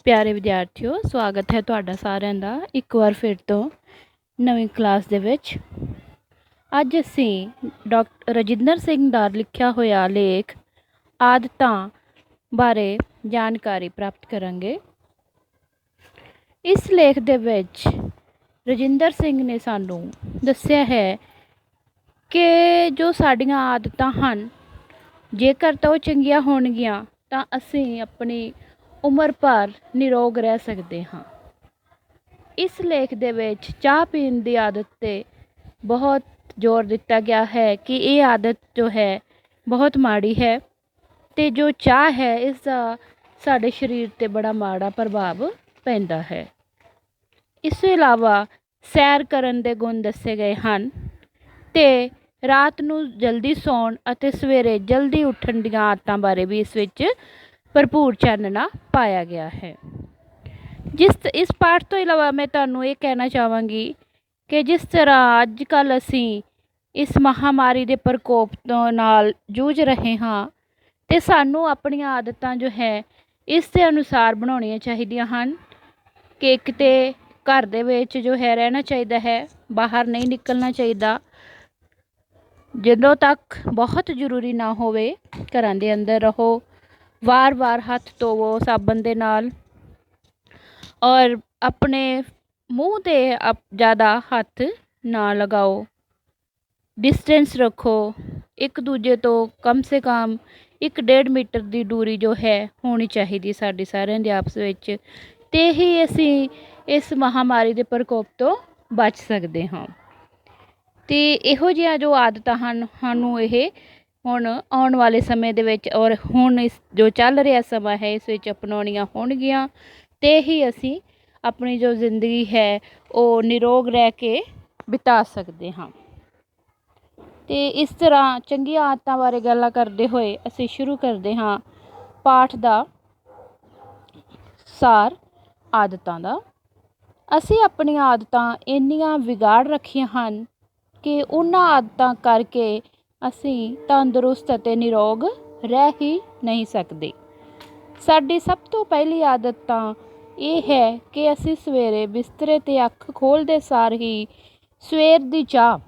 ਪਿਆਰੇ ਵਿਦਿਆਰਥੀਓ, ਸਵਾਗਤ ਹੈ ਤੁਹਾਡਾ ਸਾਰਿਆਂ ਦਾ ਇੱਕ ਵਾਰ ਫਿਰ ਤੋਂ ਨਵੀਂ ਕਲਾਸ ਦੇ ਵਿੱਚ। ਅੱਜ ਅਸੀਂ ਡਾਕਟਰ ਰਜਿੰਦਰ ਸਿੰਘ ਦਾ ਲਿਖਿਆ ਹੋਇਆ ਲੇਖ ਆਦਤਾਂ ਬਾਰੇ ਜਾਣਕਾਰੀ ਪ੍ਰਾਪਤ ਕਰਾਂਗੇ। ਇਸ ਲੇਖ ਦੇ ਵਿੱਚ ਰਜਿੰਦਰ ਸਿੰਘ ਨੇ ਸਾਨੂੰ ਦੱਸਿਆ ਹੈ ਕਿ ਜੋ ਸਾਡੀਆਂ ਆਦਤਾਂ ਹਨ, ਜੇਕਰ ਤਾਂ ਉਹ ਚੰਗੀਆਂ ਹੋਣਗੀਆਂ ਤਾਂ ਅਸੀਂ ਆਪਣੀ ਉਮਰ ਭਰ ਨਿਰੋਗ ਰਹਿ ਸਕਦੇ ਹਾਂ। ਇਸ ਲੇਖ ਦੇ ਵਿੱਚ ਚਾਹ ਪੀਣ ਦੀ ਆਦਤ 'ਤੇ ਬਹੁਤ ਜ਼ੋਰ ਦਿੱਤਾ ਗਿਆ ਹੈ ਕਿ ਇਹ ਆਦਤ ਜੋ ਹੈ ਬਹੁਤ ਮਾੜੀ ਹੈ ਅਤੇ ਜੋ ਚਾਹ ਹੈ ਇਸ ਦਾ ਸਾਡੇ ਸਰੀਰ 'ਤੇ ਬੜਾ ਮਾੜਾ ਪ੍ਰਭਾਵ ਪੈਂਦਾ ਹੈ। ਇਸ ਤੋਂ ਇਲਾਵਾ ਸੈਰ ਕਰਨ ਦੇ ਗੁਣ ਦੱਸੇ ਗਏ ਹਨ ਅਤੇ ਰਾਤ ਨੂੰ ਜਲਦੀ ਸੌਣ ਅਤੇ ਸਵੇਰੇ ਜਲਦੀ ਉੱਠਣ ਦੀਆਂ ਆਦਤਾਂ ਬਾਰੇ ਵੀ ਇਸ ਵਿੱਚ ਭਰਪੂਰ ਚਾਨਣਾ ਪਾਇਆ ਗਿਆ ਹੈ। ਇਸ ਪਾਠ ਤੋਂ ਇਲਾਵਾ ਮੈਂ ਤੁਹਾਨੂੰ ਇਹ ਕਹਿਣਾ ਚਾਹਾਂਗੀ ਕਿ ਜਿਸ ਤਰ੍ਹਾਂ ਅੱਜ ਕੱਲ੍ਹ ਅਸੀਂ ਇਸ ਮਹਾਂਮਾਰੀ ਦੇ ਪ੍ਰਕੋਪ ਤੋਂ ਨਾਲ ਜੂਝ ਰਹੇ ਹਾਂ ਅਤੇ ਸਾਨੂੰ ਆਪਣੀਆਂ ਆਦਤਾਂ ਜੋ ਹੈ ਇਸ ਦੇ ਅਨੁਸਾਰ ਬਣਾਉਣੀਆਂ ਚਾਹੀਦੀਆਂ ਹਨ ਕਿ ਇੱਕ ਤਾਂ ਘਰ ਦੇ ਵਿੱਚ ਜੋ ਹੈ ਰਹਿਣਾ ਚਾਹੀਦਾ ਹੈ, ਬਾਹਰ ਨਹੀਂ ਨਿਕਲਣਾ ਚਾਹੀਦਾ। ਜਦੋਂ ਤੱਕ ਬਹੁਤ ਜ਼ਰੂਰੀ ਨਾ ਹੋਵੇ ਘਰਾਂ ਦੇ ਅੰਦਰ ਰਹੋ। ਵਾਰ-ਵਾਰ ਹੱਥ ਧੋਵੋ ਸਾਬਣ ਦੇ ਨਾਲ ਔਰ ਆਪਣੇ ਮੂੰਹ 'ਤੇ ਜ਼ਿਆਦਾ ਹੱਥ ਨਾ ਲਗਾਓ। ਡਿਸਟੈਂਸ ਰੱਖੋ, ਇੱਕ ਦੂਜੇ ਤੋਂ ਕਮ ਸੇ ਕਮ 1.5 ਮੀਟਰ ਦੀ ਦੂਰੀ ਜੋ ਹੈ ਹੋਣੀ ਚਾਹੀਦੀ ਸਾਡੀ ਸਾਰਿਆਂ ਦੇ ਆਪਸ ਵਿੱਚ, ਅਤੇ ਹੀ ਅਸੀਂ ਇਸ ਮਹਾਂਮਾਰੀ ਦੇ ਪ੍ਰਕੋਪ ਤੋਂ ਬਚ ਸਕਦੇ ਹਾਂ। ਅਤੇ ਇਹੋ ਜਿਹੀਆਂ ਜੋ ਆਦਤਾਂ ਹਨ ਸਾਨੂੰ ਇਹ ਹੁਣ ਆਉਣ ਵਾਲੇ ਸਮੇਂ ਦੇ ਵਿੱਚ ਔਰ ਹੁਣ ਇਸ ਜੋ ਚੱਲ ਰਿਹਾ ਸਮਾਂ ਹੈ ਇਸ ਵਿੱਚ ਅਪਣਾਉਣੀਆਂ ਹੋਣਗੀਆਂ ਅਤੇ ਹੀ ਅਸੀਂ ਆਪਣੀ ਜੋ ਜ਼ਿੰਦਗੀ ਹੈ ਉਹ ਨਿਰੋਗ ਰਹਿ ਕੇ ਬਿਤਾ ਸਕਦੇ ਹਾਂ। ਅਤੇ ਇਸ ਤਰ੍ਹਾਂ ਚੰਗੀਆਂ ਆਦਤਾਂ ਬਾਰੇ ਗੱਲਾਂ ਕਰਦੇ ਹੋਏ ਅਸੀਂ ਸ਼ੁਰੂ ਕਰਦੇ ਹਾਂ ਪਾਠ ਦਾ ਸਾਰ ਆਦਤਾਂ ਦਾ। ਅਸੀਂ ਆਪਣੀਆਂ ਆਦਤਾਂ ਇੰਨੀਆਂ ਵਿਗਾੜ ਰੱਖੀਆਂ ਹਨ ਕਿ ਉਹਨਾਂ ਆਦਤਾਂ ਕਰਕੇ ਅਸੀਂ ਤੰਦਰੁਸਤ ਅਤੇ ਨਿਰੋਗ ਰਹਿ ਹੀ ਨਹੀਂ ਸਕਦੇ। ਸਾਡੀ ਸਭ ਤੋਂ ਪਹਿਲੀ ਆਦਤ ਤਾਂ ਇਹ ਹੈ ਕਿ ਅਸੀਂ ਸਵੇਰੇ ਬਿਸਤਰੇ 'ਤੇ ਅੱਖ ਖੋਲ੍ਹਦੇ ਸਾਰ ਹੀ ਸਵੇਰ ਦੀ ਚਾਹ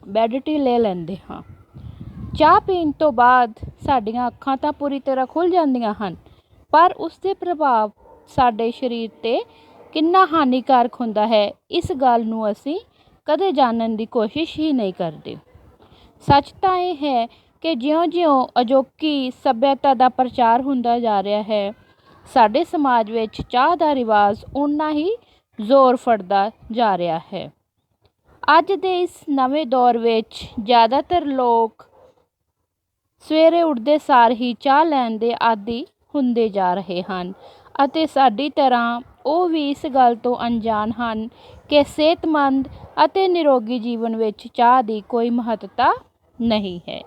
ਬੈੱਡ ਟੀ ਲੈ ਲੈਂਦੇ ਹਾਂ। ਚਾਹ ਪੀਣ ਤੋਂ ਬਾਅਦ ਸਾਡੀਆਂ ਅੱਖਾਂ ਤਾਂ ਪੂਰੀ ਤਰ੍ਹਾਂ ਖੁੱਲ੍ਹ ਜਾਂਦੀਆਂ ਹਨ, ਪਰ ਉਸ ਦੇ ਪ੍ਰਭਾਵ ਸਾਡੇ ਸਰੀਰ 'ਤੇ ਕਿੰਨਾ ਹਾਨੀਕਾਰਕ ਹੁੰਦਾ ਹੈ ਇਸ ਗੱਲ ਨੂੰ ਅਸੀਂ ਕਦੇ ਜਾਣਨ ਦੀ ਕੋਸ਼ਿਸ਼ ਹੀ ਨਹੀਂ ਕਰਦੇ। ਸੱਚ ਤਾਂ ਇਹ ਹੈ ਕਿ ਜਿਉਂ-ਜਿਉਂ ਅਜੋਕੀ ਸੱਭਿਅਤਾ ਦਾ ਪ੍ਰਚਾਰ ਹੁੰਦਾ ਜਾ ਰਿਹਾ ਹੈ, ਸਾਡੇ ਸਮਾਜ ਵਿੱਚ ਚਾਹ ਦਾ ਰਿਵਾਜ਼ ਓਨਾ ਹੀ ਜ਼ੋਰ ਫੜਦਾ ਜਾ ਰਿਹਾ ਹੈ। ਅੱਜ ਦੇ ਇਸ ਨਵੇਂ ਦੌਰ ਵਿੱਚ ਜ਼ਿਆਦਾਤਰ ਲੋਕ ਸਵੇਰੇ ਉੱਠਦੇ ਸਾਰ ਹੀ ਚਾਹ ਲੈਣ ਦੇ ਆਦੀ ਹੁੰਦੇ ਜਾ ਰਹੇ ਹਨ ਅਤੇ ਸਾਡੀ ਤਰ੍ਹਾਂ ਉਹ ਵੀ ਇਸ ਗੱਲ ਤੋਂ ਅਣਜਾਣ ਹਨ ਕਿ ਸਿਹਤਮੰਦ ਅਤੇ ਨਿਰੋਗੀ ਜੀਵਨ ਵਿੱਚ ਚਾਹ ਦੀ ਕੋਈ ਮਹੱਤਤਾ ਨਹੀਂ ਹੈ।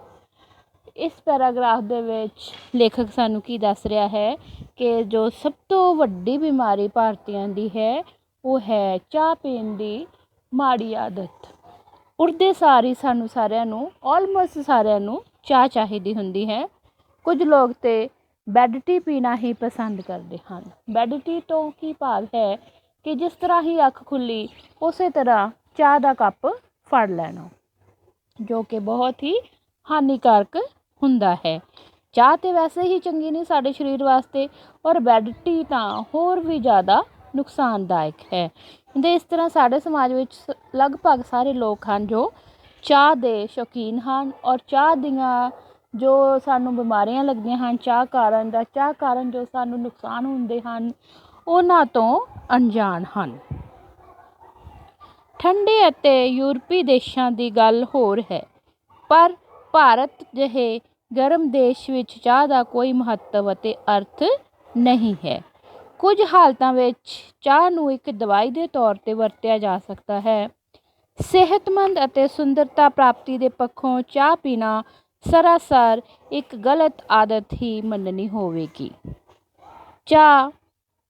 ਇਸ ਪੈਰਾਗ੍ਰਾਫ ਦੇ ਵਿੱਚ ਲੇਖਕ ਸਾਨੂੰ ਕੀ ਦੱਸ ਰਿਹਾ ਹੈ ਕਿ ਜੋ ਸਭ ਤੋਂ ਵੱਡੀ ਬਿਮਾਰੀ ਭਾਰਤੀਆਂ ਦੀ ਹੈ ਉਹ ਹੈ ਚਾਹ ਪੀਣ ਦੀ ਮਾੜੀ ਆਦਤ। ਉੱਠਦੇ ਸਾਰ ਹੀ ਸਾਨੂੰ ਸਾਰਿਆਂ ਨੂੰ ਆਲਮੋਸਟ ਸਾਰਿਆਂ ਨੂੰ ਚਾਹ ਚਾਹੀਦੀ ਹੁੰਦੀ ਹੈ। ਕੁਝ ਲੋਕ ਤਾਂ ਬੈੱਡ ਟੀ ਪੀਣਾ ਹੀ ਪਸੰਦ ਕਰਦੇ ਹਨ। ਬੈੱਡ ਟੀ ਤੋਂ ਕੀ ਭਾਵ ਹੈ ਕਿ ਜਿਸ ਤਰ੍ਹਾਂ ਹੀ ਅੱਖ ਖੁੱਲ੍ਹੀ ਉਸੇ ਤਰ੍ਹਾਂ ਚਾਹ ਦਾ ਕੱਪ ਫੜ ਲੈਣਾ, ਜੋ ਕਿ ਬਹੁਤ ਹੀ ਹਾਨੀਕਾਰਕ ਹੁੰਦਾ ਹੈ। ਚਾਹ ਤਾਂ ਵੈਸੇ ਹੀ ਚੰਗੀ ਨਹੀਂ ਸਾਡੇ ਸਰੀਰ ਵਾਸਤੇ ਔਰ ਬੈੱਡ ਟੀ ਤਾਂ ਹੋਰ ਵੀ ਜ਼ਿਆਦਾ ਨੁਕਸਾਨਦਾਇਕ ਹੈ। ਅਤੇ ਇਸ ਤਰ੍ਹਾਂ ਸਾਡੇ ਸਮਾਜ ਵਿੱਚ ਲਗਭਗ ਸਾਰੇ ਲੋਕ ਹਨ ਜੋ ਚਾਹ ਦੇ ਸ਼ੌਕੀਨ ਹਨ ਔਰ ਚਾਹ ਦੀਆਂ ਜੋ ਸਾਨੂੰ ਬਿਮਾਰੀਆਂ ਲੱਗਦੀਆਂ ਹਨ ਚਾਹ ਕਾਰਨ ਜੋ ਸਾਨੂੰ ਨੁਕਸਾਨ ਹੁੰਦੇ ਹਨ ਉਹਨਾਂ ਤੋਂ ਅਣਜਾਣ ਹਨ। ਠੰਡੇ ਅਤੇ ਯੂਰਪੀ ਦੇਸ਼ਾਂ ਦੀ ਗੱਲ ਹੋਰ ਹੈ, ਪਰ ਭਾਰਤ ਜਿਹੇ ਗਰਮ ਦੇਸ਼ ਵਿੱਚ ਚਾਹ ਦਾ ਕੋਈ ਮਹੱਤਵ ਅਤੇ ਅਰਥ ਨਹੀਂ ਹੈ। ਕੁਝ ਹਾਲਤਾਂ ਵਿੱਚ ਚਾਹ ਨੂੰ ਇੱਕ ਦਵਾਈ ਦੇ ਤੌਰ 'ਤੇ ਵਰਤਿਆ ਜਾ ਸਕਦਾ ਹੈ। ਸਿਹਤਮੰਦ ਅਤੇ ਸੁੰਦਰਤਾ ਪ੍ਰਾਪਤੀ ਦੇ ਪੱਖੋਂ ਚਾਹ ਪੀਣਾ ਸਰਾਸਰ ਇੱਕ ਗਲਤ ਆਦਤ ਹੀ ਮੰਨਣੀ ਹੋਵੇਗੀ। ਚਾਹ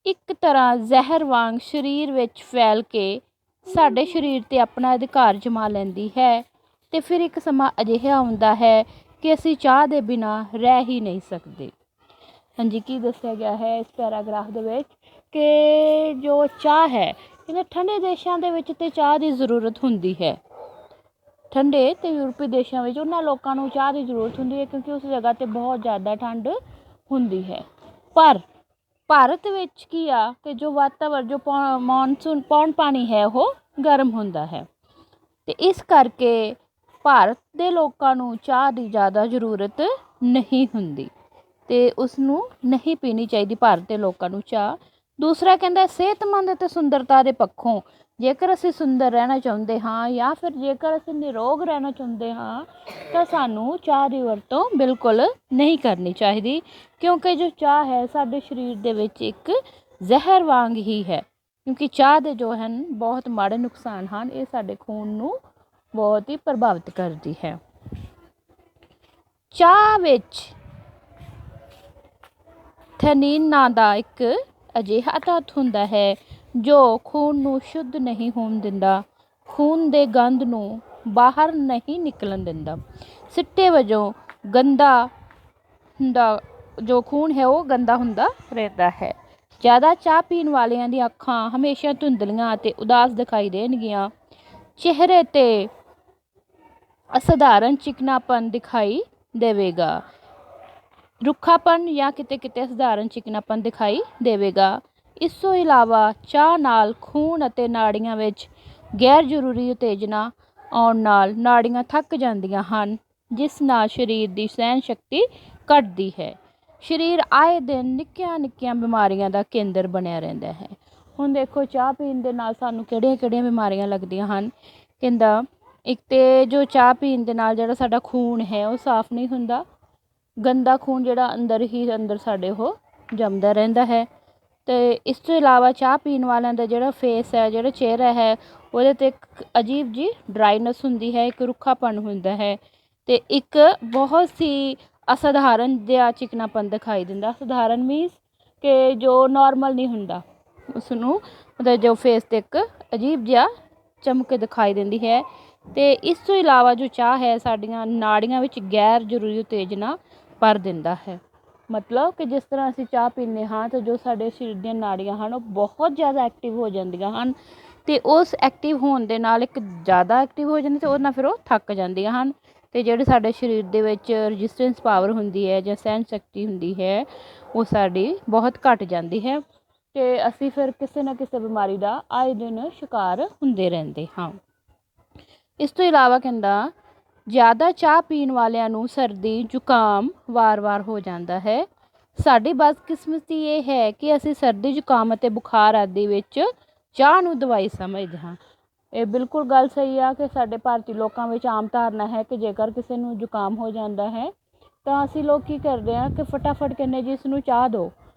ਇੱਕ ਤਰ੍ਹਾਂ ਜ਼ਹਿਰ ਵਾਂਗ ਸਰੀਰ ਵਿੱਚ ਫੈਲ ਕੇ ਸਾਡੇ ਸਰੀਰ 'ਤੇ ਆਪਣਾ ਅਧਿਕਾਰ ਜਮਾ ਲੈਂਦੀ ਹੈ ਅਤੇ ਫਿਰ ਇੱਕ ਸਮਾਂ ਅਜਿਹਾ ਆਉਂਦਾ ਹੈ ਕਿ ਅਸੀਂ ਚਾਹ ਦੇ ਬਿਨਾਂ ਰਹਿ ਹੀ ਨਹੀਂ ਸਕਦੇ। ਹਾਂਜੀ ਕੀ ਦੱਸਿਆ ਗਿਆ ਹੈ ਇਸ ਪੈਰਾਗ੍ਰਾਫ ਦੇ ਵਿੱਚ ਕਿ ਜੋ ਚਾਹ ਹੈ ਕਹਿੰਦੇ ਠੰਡੇ ਦੇਸ਼ਾਂ ਦੇ ਵਿੱਚ ਤਾਂ ਚਾਹ ਦੀ ਜ਼ਰੂਰਤ ਹੁੰਦੀ ਹੈ। ਠੰਡੇ ਅਤੇ ਯੂਰਪੀ ਦੇਸ਼ਾਂ ਵਿੱਚ ਉਹਨਾਂ ਲੋਕਾਂ ਨੂੰ ਚਾਹ ਦੀ ਜ਼ਰੂਰਤ ਹੁੰਦੀ ਹੈ ਕਿਉਂਕਿ ਉਸ ਜਗ੍ਹਾ 'ਤੇ ਬਹੁਤ ਜ਼ਿਆਦਾ ਠੰਡ ਹੁੰਦੀ ਹੈ। ਪਰ ਭਾਰਤ ਵਿੱਚ ਕੀ ਆ ਕਿ ਜੋ ਵਾਤਾਵਰਨ ਜੋ ਮੌਨਸੂਨ ਪੌਣ ਪਾਣੀ ਹੈ ਉਹ ਗਰਮ ਹੁੰਦਾ ਹੈ ਅਤੇ ਇਸ ਕਰਕੇ ਭਾਰਤ ਦੇ ਲੋਕਾਂ ਨੂੰ ਚਾਹ ਦੀ ਜ਼ਿਆਦਾ ਜ਼ਰੂਰਤ ਨਹੀਂ ਹੁੰਦੀ ਅਤੇ ਉਸਨੂੰ ਨਹੀਂ ਪੀਣੀ ਚਾਹੀਦੀ ਭਾਰਤ ਦੇ ਲੋਕਾਂ ਨੂੰ ਚਾਹ। ਦੂਸਰਾ ਕਹਿੰਦਾ ਸਿਹਤਮੰਦ ਅਤੇ ਸੁੰਦਰਤਾ ਦੇ ਪੱਖੋਂ ਜੇਕਰ ਅਸੀਂ ਸੁੰਦਰ ਰਹਿਣਾ ਚਾਹੁੰਦੇ ਹਾਂ ਜਾਂ ਫਿਰ ਜੇਕਰ ਅਸੀਂ ਨਿਰੋਗ ਰਹਿਣਾ ਚਾਹੁੰਦੇ ਹਾਂ ਤਾਂ ਸਾਨੂੰ ਚਾਹ ਦੀ ਵਰਤੋਂ ਬਿਲਕੁਲ ਨਹੀਂ ਕਰਨੀ ਚਾਹੀਦੀ ਕਿਉਂਕਿ ਜੋ ਚਾਹ ਹੈ ਸਾਡੇ ਸਰੀਰ ਦੇ ਵਿੱਚ ਇੱਕ ਜ਼ਹਿਰ ਵਾਂਗ ਹੀ ਹੈ ਕਿਉਂਕਿ ਚਾਹ ਦੇ ਜੋ ਹਨ ਬਹੁਤ ਮਾੜੇ ਨੁਕਸਾਨ ਹਨ। ਇਹ ਸਾਡੇ ਖੂਨ ਨੂੰ ਬਹੁਤ ਹੀ ਪ੍ਰਭਾਵਿਤ ਕਰਦੀ ਹੈ। ਚਾਹ ਵਿੱਚ ਥੈਨੀਨ ਨਾਂ ਦਾ ਇੱਕ ਅਜਿਹਾ ਤੱਤ ਹੁੰਦਾ ਹੈ ਜੋ ਖੂਨ ਨੂੰ ਸ਼ੁੱਧ ਨਹੀਂ ਹੋਣ ਦਿੰਦਾ, ਖੂਨ ਦੇ ਗੰਧ ਨੂੰ ਬਾਹਰ ਨਹੀਂ ਨਿਕਲਣ ਦਿੰਦਾ। ਸਿੱਟੇ ਵਜੋਂ ਗੰਦਾ ਹੁੰਦਾ ਜੋ ਖੂਨ ਹੈ ਉਹ ਗੰਦਾ ਹੁੰਦਾ ਰਹਿੰਦਾ ਹੈ। ਜ਼ਿਆਦਾ ਚਾਹ ਪੀਣ ਵਾਲਿਆਂ ਦੀਆਂ ਅੱਖਾਂ ਹਮੇਸ਼ਾ ਧੁੰਦਲੀਆਂ ਅਤੇ ਉਦਾਸ ਦਿਖਾਈ ਦੇਣਗੀਆਂ। ਚਿਹਰੇ 'ਤੇ ਅਸਾਧਾਰਨ ਚਿਕਨਾਪਨ ਦਿਖਾਈ ਦੇਵੇਗਾ, ਰੁੱਖਾਪਨ ਜਾਂ ਕਿਤੇ ਕਿਤੇ ਅਸਾਧਾਰਨ ਚਿਕਨਾਪਨ ਦਿਖਾਈ ਦੇਵੇਗਾ। ਇਸ ਤੋਂ ਇਲਾਵਾ ਚਾਹ ਨਾਲ ਖੂਨ ਅਤੇ ਨਾੜੀਆਂ ਵਿੱਚ ਗੈਰ ਜ਼ਰੂਰੀ ਉਤੇਜਨਾ ਆਉਣ ਨਾਲ ਨਾੜੀਆਂ ਥੱਕ ਜਾਂਦੀਆਂ ਹਨ ਜਿਸ ਨਾਲ ਸਰੀਰ ਦੀ ਸਹਿਣ ਸ਼ਕਤੀ ਘਟਦੀ ਹੈ। ਸਰੀਰ ਆਏ ਦਿਨ ਨਿੱਕੀਆਂ ਨਿੱਕੀਆਂ ਬਿਮਾਰੀਆਂ ਦਾ ਕੇਂਦਰ ਬਣਿਆ ਰਹਿੰਦਾ ਹੈ। ਹੁਣ ਦੇਖੋ ਚਾਹ ਪੀਣ ਦੇ ਨਾਲ ਸਾਨੂੰ ਕਿਹੜੀਆਂ ਕਿਹੜੀਆਂ ਬਿਮਾਰੀਆਂ ਲੱਗਦੀਆਂ ਹਨ। ਕਹਿੰਦਾ ਇੱਕ ਤਾਂ ਜੋ ਚਾਹ ਪੀਣ ਦੇ ਨਾਲ ਜਿਹੜਾ ਸਾਡਾ ਖੂਨ ਹੈ ਉਹ ਸਾਫ਼ ਨਹੀਂ ਹੁੰਦਾ, ਗੰਦਾ ਖੂਨ ਜਿਹੜਾ ਅੰਦਰ ਹੀ ਅੰਦਰ ਸਾਡੇ ਉਹ ਜੰਮਦਾ ਰਹਿੰਦਾ ਹੈ। ਅਤੇ ਇਸ ਤੋਂ ਇਲਾਵਾ ਚਾਹ ਪੀਣ ਵਾਲਿਆਂ ਦਾ ਜਿਹੜਾ ਫੇਸ ਹੈ ਜਿਹੜਾ ਚਿਹਰਾ ਹੈ ਉਹਦੇ 'ਤੇ ਇੱਕ ਅਜੀਬ ਜਿਹੀ ਡਰਾਈਨੈਸ ਹੁੰਦੀ ਹੈ, ਇੱਕ ਰੁੱਖਾਪਣ ਹੁੰਦਾ ਹੈ ਅਤੇ ਇੱਕ ਬਹੁਤ ਹੀ ਅਸਾਧਾਰਨ ਜਿਹਾ ਚਿਕਨਾਪਨ ਦਿਖਾਈ ਦਿੰਦਾ। ਅਸਾਧਾਰਨ ਮੀਨਸ ਕਿ ਜੋ ਨੋਰਮਲ ਨਹੀਂ ਹੁੰਦਾ, ਉਸਨੂੰ ਮਤਲਬ ਜੋ ਫੇਸ 'ਤੇ ਇੱਕ ਅਜੀਬ ਜਿਹਾ ਚਮਕ ਦਿਖਾਈ ਦਿੰਦੀ ਹੈ। ਅਤੇ ਇਸ ਤੋਂ ਇਲਾਵਾ ਜੋ ਚਾਹ ਹੈ ਸਾਡੀਆਂ ਨਾੜੀਆਂ ਵਿੱਚ ਗੈਰ ਜ਼ਰੂਰੀ ਉਤੇਜਨਾ ਭਰ ਦਿੰਦਾ ਹੈ। ਮਤਲਬ ਕਿ ਜਿਸ ਤਰ੍ਹਾਂ ਅਸੀਂ ਚਾਹ ਪੀਂਦੇ ਹਾਂ ਤਾਂ ਜੋ ਸਾਡੇ ਸਰੀਰ ਦੀਆਂ ਨਾੜੀਆਂ ਹਨ ਉਹ ਬਹੁਤ ਜ਼ਿਆਦਾ ਐਕਟਿਵ ਹੋ ਜਾਂਦੀਆਂ ਹਨ ਅਤੇ ਉਸ ਐਕਟਿਵ ਹੋਣ ਦੇ ਨਾਲ ਇੱਕ ਜ਼ਿਆਦਾ ਐਕਟਿਵ ਹੋ ਜਾਂਦੀ ਅਤੇ ਉਹਦੇ ਨਾਲ ਫਿਰ ਉਹ ਥੱਕ ਜਾਂਦੀਆਂ ਹਨ ਅਤੇ ਜਿਹੜੇ ਸਾਡੇ ਸਰੀਰ ਦੇ ਵਿੱਚ ਰਜਿਸਟੈਂਸ ਪਾਵਰ ਹੁੰਦੀ ਹੈ ਜਾਂ ਸਹਿਣ ਸ਼ਕਤੀ ਹੁੰਦੀ ਹੈ ਉਹ ਸਾਡੀ ਬਹੁਤ ਘੱਟ ਜਾਂਦੀ ਹੈ ਅਤੇ ਅਸੀਂ ਫਿਰ ਕਿਸੇ ਨਾ ਕਿਸੇ ਬਿਮਾਰੀ ਦਾ ਆਏ ਦਿਨ ਸ਼ਿਕਾਰ ਹੁੰਦੇ ਰਹਿੰਦੇ ਹਾਂ। ਇਸ ਤੋਂ ਇਲਾਵਾ ਕਹਿੰਦਾ ਜ਼ਿਆਦਾ ਚਾਹ ਪੀਣ ਵਾਲਿਆਂ ਨੂੰ ਸਰਦੀ ਜ਼ੁਕਾਮ ਵਾਰ-ਵਾਰ ਹੋ ਜਾਂਦਾ ਹੈ। ਸਾਡੀ ਬਦਕਿਸਮਤੀ ਇਹ ਹੈ ਕਿ ਅਸੀਂ ਸਰਦੀ ਜ਼ੁਕਾਮ ਅਤੇ ਬੁਖਾਰ ਆਦਿ ਵਿੱਚ ਚਾਹ ਨੂੰ ਦਵਾਈ ਸਮਝਦੇ ਹਾਂ। ਇਹ ਬਿਲਕੁਲ ਗੱਲ ਸਹੀ ਆ ਕਿ ਸਾਡੇ ਭਾਰਤੀ ਲੋਕਾਂ ਵਿੱਚ ਆਮ ਧਾਰਨਾ ਹੈ ਕਿ ਜੇਕਰ ਕਿਸੇ ਨੂੰ ਜ਼ੁਕਾਮ ਹੋ ਜਾਂਦਾ ਹੈ ਤਾਂ ਅਸੀਂ ਲੋਕ ਕੀ ਕਰਦੇ ਹਾਂ ਕਿ ਫਟਾਫਟ ਕਹਿੰਦੇ ਜੀ ਇਸ ਨੂੰ ਚਾਹ ਦਿਓ।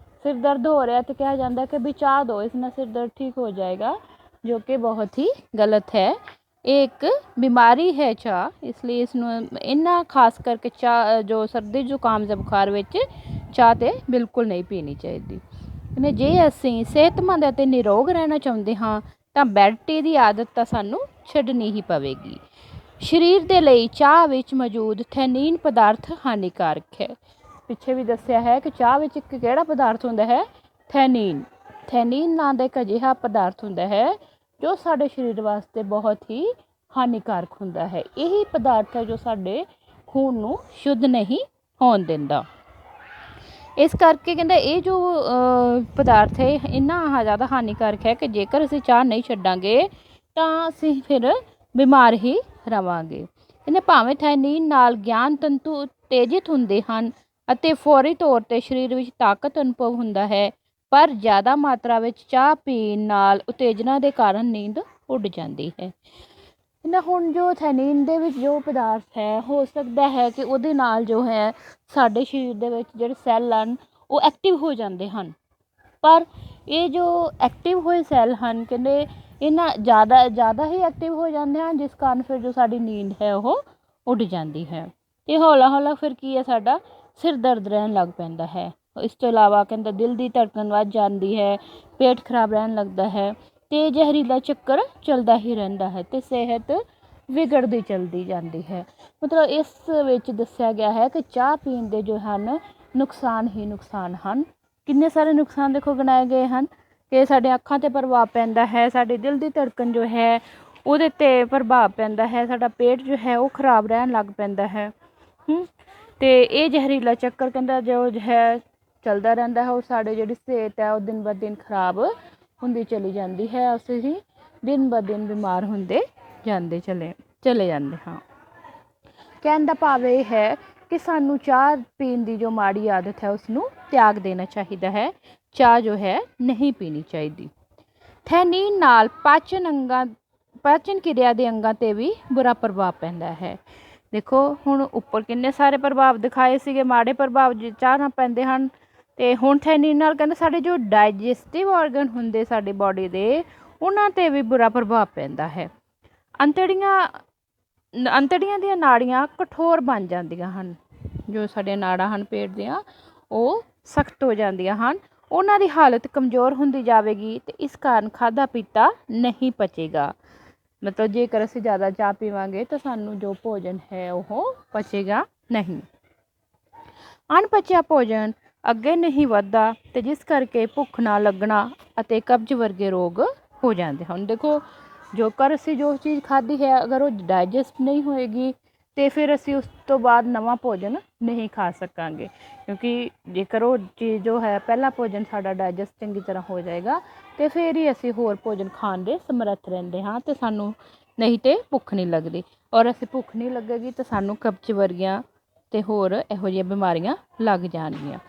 ਸਿਰ ਦਰਦ ਹੋ ਰਿਹਾ ਤਾਂ ਕਿਹਾ ਜਾਂਦਾ ਕਿ ਵੀ ਚਾਹ ਦਿਓ, ਇਸ ਨਾਲ ਸਿਰ ਦਰਦ ਠੀਕ ਹੋ ਜਾਏਗਾ, ਜੋ ਕਿ ਬਹੁਤ ਹੀ ਗਲਤ ਹੈ। ਇਹ ਇੱਕ ਬਿਮਾਰੀ ਹੈ ਚਾਹ, ਇਸ ਲਈ ਇਸ ਨੂੰ ਇੰਨਾ ਖਾਸ ਕਰਕੇ ਚਾਹ ਜੋ ਸਰਦੀ ਜ਼ੁਕਾਮ ਜਾਂ ਬੁਖਾਰ ਵਿੱਚ ਚਾਹ ਤਾਂ ਬਿਲਕੁਲ ਨਹੀਂ ਪੀਣੀ ਚਾਹੀਦੀ। ਜੇ ਅਸੀਂ ਸਿਹਤਮੰਦ ਅਤੇ ਨਿਰੋਗ ਰਹਿਣਾ ਚਾਹੁੰਦੇ ਹਾਂ ਤਾਂ ਬੈਡ ਟੀ ਦੀ ਆਦਤ ਤਾਂ ਸਾਨੂੰ ਛੱਡਣੀ ਹੀ ਪਵੇਗੀ। ਸਰੀਰ ਦੇ ਲਈ ਚਾਹ ਵਿੱਚ ਮੌਜੂਦ ਥੈਨੀਨ ਪਦਾਰਥ ਹਾਨੀਕਾਰਕ ਹੈ। ਪਿੱਛੇ ਵੀ ਦੱਸਿਆ ਹੈ ਕਿ ਚਾਹ ਵਿੱਚ ਇੱਕ ਕਿਹੜਾ ਪਦਾਰਥ ਹੁੰਦਾ ਹੈ, ਥੈਨੀਨ। ਥੈਨੀਨ ਨਾਂ ਦਾ ਇੱਕ ਅਜਿਹਾ ਪਦਾਰਥ ਹੁੰਦਾ ਹੈ ਜੋ ਸਾਡੇ ਸਰੀਰ ਵਾਸਤੇ ਬਹੁਤ ਹੀ ਹਾਨੀਕਾਰਕ ਹੁੰਦਾ ਹੈ। ਇਹੀ ਪਦਾਰਥ ਹੈ ਜੋ ਸਾਡੇ ਖੂਨ ਨੂੰ ਸ਼ੁੱਧ ਨਹੀਂ ਹੋਣ ਦਿੰਦਾ। ਇਸ ਕਰਕੇ ਕਹਿੰਦਾ ਇਹ ਜੋ ਪਦਾਰਥ ਹੈ ਇੰਨਾ ਜ਼ਿਆਦਾ ਹਾਨੀਕਾਰਕ ਹੈ ਕਿ ਜੇਕਰ ਅਸੀਂ ਚਾਹ ਨਹੀਂ ਛੱਡਾਂਗੇ ਤਾਂ ਅਸੀਂ ਫਿਰ ਬਿਮਾਰ ਹੀ ਰਵਾਂਗੇ। ਕਹਿੰਦੇ ਭਾਵੇਂ ਥੈਨੀਨ ਨਾਲ ਗਿਆਨ ਤੰਤੂ ਉਤੇਜਿਤ ਹੁੰਦੇ ਹਨ ਅਤੇ ਫੌਰੀ ਤੌਰ 'ਤੇ ਸਰੀਰ ਵਿੱਚ ਤਾਕਤ ਅਨੁਭਵ ਹੁੰਦਾ ਹੈ, ਪਰ ਜ਼ਿਆਦਾ ਮਾਤਰਾ ਵਿੱਚ ਚਾਹ ਪੀਣ ਨਾਲ ਉਤੇਜਨਾ ਦੇ ਕਾਰਨ ਨੀਂਦ ਉੱਡ ਜਾਂਦੀ ਹੈ। ਕਹਿੰਦਾ ਹੁਣ ਜੋ ਥੈਨੀਨ ਦੇ ਵਿੱਚ ਜੋ ਪਦਾਰਥ ਹੈ ਹੋ ਸਕਦਾ ਹੈ ਕਿ ਉਹਦੇ ਨਾਲ ਜੋ ਹੈ ਸਾਡੇ ਸਰੀਰ ਦੇ ਵਿੱਚ ਜਿਹੜੇ ਸੈੱਲ ਹਨ ਉਹ ਐਕਟਿਵ ਹੋ ਜਾਂਦੇ ਹਨ, ਪਰ ਇਹ ਜੋ ਐਕਟਿਵ ਹੋਏ ਸੈੱਲ ਹਨ ਕਹਿੰਦੇ ਇਹਨਾਂ ਜ਼ਿਆਦਾ ਹੀ ਐਕਟਿਵ ਹੋ ਜਾਂਦੇ ਹਨ ਜਿਸ ਕਾਰਨ ਫਿਰ ਜੋ ਸਾਡੀ ਨੀਂਦ ਹੈ ਉਹ ਉੱਡ ਜਾਂਦੀ ਹੈ ਅਤੇ ਹੌਲਾ ਹੌਲਾ ਫਿਰ ਕੀ ਹੈ ਸਾਡਾ ਸਿਰ ਦਰਦ ਰਹਿਣ ਲੱਗ ਪੈਂਦਾ ਹੈ। ਇਸ ਤੋਂ ਇਲਾਵਾ ਕਹਿੰਦਾ ਦਿਲ ਦੀ ਧੜਕਣ ਵੱਧ ਜਾਂਦੀ ਹੈ, ਪੇਟ ਖਰਾਬ ਰਹਿਣ ਲੱਗਦਾ ਹੈ ਅਤੇ ਜ਼ਹਿਰੀਲਾ ਚੱਕਰ ਚੱਲਦਾ ਹੀ ਰਹਿੰਦਾ ਹੈ ਅਤੇ ਸਿਹਤ ਵਿਗੜਦੀ ਚਲਦੀ ਜਾਂਦੀ ਹੈ। ਮਤਲਬ ਇਸ ਵਿੱਚ ਦੱਸਿਆ ਗਿਆ ਹੈ ਕਿ ਚਾਹ ਪੀਣ ਦੇ ਜੋ ਹਨ ਨੁਕਸਾਨ ਹੀ ਨੁਕਸਾਨ ਹਨ। ਕਿੰਨੇ ਸਾਰੇ ਨੁਕਸਾਨ ਦੇਖੋ ਗਿਣਾਏ ਗਏ ਹਨ ਕਿ ਸਾਡੇ ਅੱਖਾਂ 'ਤੇ ਪ੍ਰਭਾਵ ਪੈਂਦਾ ਹੈ, ਸਾਡੇ ਦਿਲ ਦੀ ਧੜਕਣ ਜੋ ਹੈ ਉਹਦੇ 'ਤੇ ਪ੍ਰਭਾਵ ਪੈਂਦਾ ਹੈ, ਸਾਡਾ ਪੇਟ ਜੋ ਹੈ ਉਹ ਖਰਾਬ ਰਹਿਣ ਲੱਗ ਪੈਂਦਾ ਹੈ। ਅਤੇ ਇਹ ਜ਼ਹਿਰੀਲਾ ਚੱਕਰ ਕਹਿੰਦਾ ਜੋ ਹੈ ਚੱਲਦਾ ਰਹਿੰਦਾ ਹੈ, ਉਹ ਸਾਡੇ ਜਿਹੜੀ ਸਿਹਤ ਹੈ ਉਹ ਦਿਨ ਬ ਦਿਨ ਖਰਾਬ ਹੁੰਦੀ ਚਲੀ ਜਾਂਦੀ ਹੈ। ਅਸੀਂ ਦਿਨ ਬ ਦਿਨ ਬਿਮਾਰ ਹੁੰਦੇ ਚਲੇ ਜਾਂਦੇ ਹਾਂ। ਕਹਿਣ ਦਾ ਭਾਵ ਇਹ ਹੈ ਕਿ ਸਾਨੂੰ ਚਾਹ ਪੀਣ ਦੀ ਜੋ ਮਾੜੀ ਆਦਤ ਹੈ ਉਸ ਨੂੰ ਤਿਆਗ ਦੇਣਾ ਚਾਹੀਦਾ ਹੈ। ਚਾਹ ਜੋ ਹੈ ਨਹੀਂ ਪੀਣੀ ਚਾਹੀਦੀ। ਥੈਨੀਨ ਨਾਲ ਪਾਚਨ ਕਿਰਿਆ ਦੇ ਅੰਗਾਂ 'ਤੇ ਵੀ ਬੁਰਾ ਪ੍ਰਭਾਵ ਪੈਂਦਾ ਹੈ। ਦੇਖੋ ਹੁਣ ਉੱਪਰ ਕਿੰਨੇ ਸਾਰੇ ਪ੍ਰਭਾਵ ਦਿਖਾਏ ਸੀਗੇ, ਮਾੜੇ ਪ੍ਰਭਾਵ ਚਾਹ ਨਾਲ ਪੈਂਦੇ ਹਨ, ਅਤੇ ਹੁਣ ਥੈਨੀਨ ਨਾਲ ਕਹਿੰਦੇ ਸਾਡੇ ਜੋ ਡਾਇਜੈਸਟਿਵ ਔਰਗਨ ਹੁੰਦੇ ਸਾਡੀ ਬਾਡੀ ਦੇ ਉਹਨਾਂ 'ਤੇ ਵੀ ਬੁਰਾ ਪ੍ਰਭਾਵ ਪੈਂਦਾ ਹੈ। ਅੰਤੜੀਆਂ ਦੀਆਂ ਨਾੜੀਆਂ ਕਠੋਰ ਬਣ ਜਾਂਦੀਆਂ ਹਨ। ਜੋ ਸਾਡੀਆਂ ਨਾੜਾਂ ਹਨ ਪੇਟ ਦੀਆਂ ਉਹ ਸਖਤ ਹੋ ਜਾਂਦੀਆਂ ਹਨ, ਉਹਨਾਂ ਦੀ ਹਾਲਤ ਕਮਜ਼ੋਰ ਹੁੰਦੀ ਜਾਵੇਗੀ ਅਤੇ ਇਸ ਕਾਰਨ ਖਾਧਾ ਪੀਤਾ ਨਹੀਂ ਪਚੇਗਾ। ਮਤਲਬ ਜੇਕਰ ਅਸੀਂ ਜ਼ਿਆਦਾ ਚਾਹ ਪੀਵਾਂਗੇ ਤਾਂ ਸਾਨੂੰ ਜੋ ਭੋਜਨ ਹੈ ਉਹ ਪਚੇਗਾ ਨਹੀਂ। ਅਣਪਚਿਆ ਭੋਜਨ ਅੱਗੇ ਨਹੀਂ ਵੱਧਦਾ ਅਤੇ ਜਿਸ ਕਰਕੇ ਭੁੱਖ ਨਾ ਲੱਗਣਾ ਅਤੇ ਕਬਜ਼ ਵਰਗੇ ਰੋਗ ਹੋ ਜਾਂਦੇ ਹਨ। ਦੇਖੋ ਜੇਕਰ ਅਸੀਂ ਜੋ ਚੀਜ਼ ਖਾਧੀ ਹੈ ਅਗਰ ਉਹ ਡਾਇਜੈਸਟ ਨਹੀਂ ਹੋਏਗੀ ਅਤੇ ਫਿਰ ਅਸੀਂ ਉਸ ਤੋਂ ਬਾਅਦ ਨਵਾਂ ਭੋਜਨ ਨਹੀਂ ਖਾ ਸਕਾਂਗੇ, ਕਿਉਂਕਿ ਜੇਕਰ ਉਹ ਚੀਜ਼ ਜੋ ਹੈ ਪਹਿਲਾ ਭੋਜਨ ਸਾਡਾ ਡਾਇਜੈਸਟ ਚੰਗੀ ਤਰ੍ਹਾਂ ਹੋ ਜਾਏਗਾ ਅਤੇ ਫਿਰ ਹੀ ਅਸੀਂ ਹੋਰ ਭੋਜਨ ਖਾਣ ਦੇ ਸਮਰੱਥ ਰਹਿੰਦੇ ਹਾਂ ਅਤੇ ਸਾਨੂੰ ਨਹੀਂ ਤਾਂ ਭੁੱਖ ਨਹੀਂ ਲੱਗਦੀ, ਔਰ ਅਸੀਂ ਭੁੱਖ ਨਹੀਂ ਲੱਗੇਗੀ ਤਾਂ ਸਾਨੂੰ ਕਬਜ਼ ਵਰਗੀਆਂ ਅਤੇ ਹੋਰ ਇਹੋ ਜਿਹੀਆਂ ਬਿਮਾਰੀਆਂ ਲੱਗ ਜਾਣਗੀਆਂ।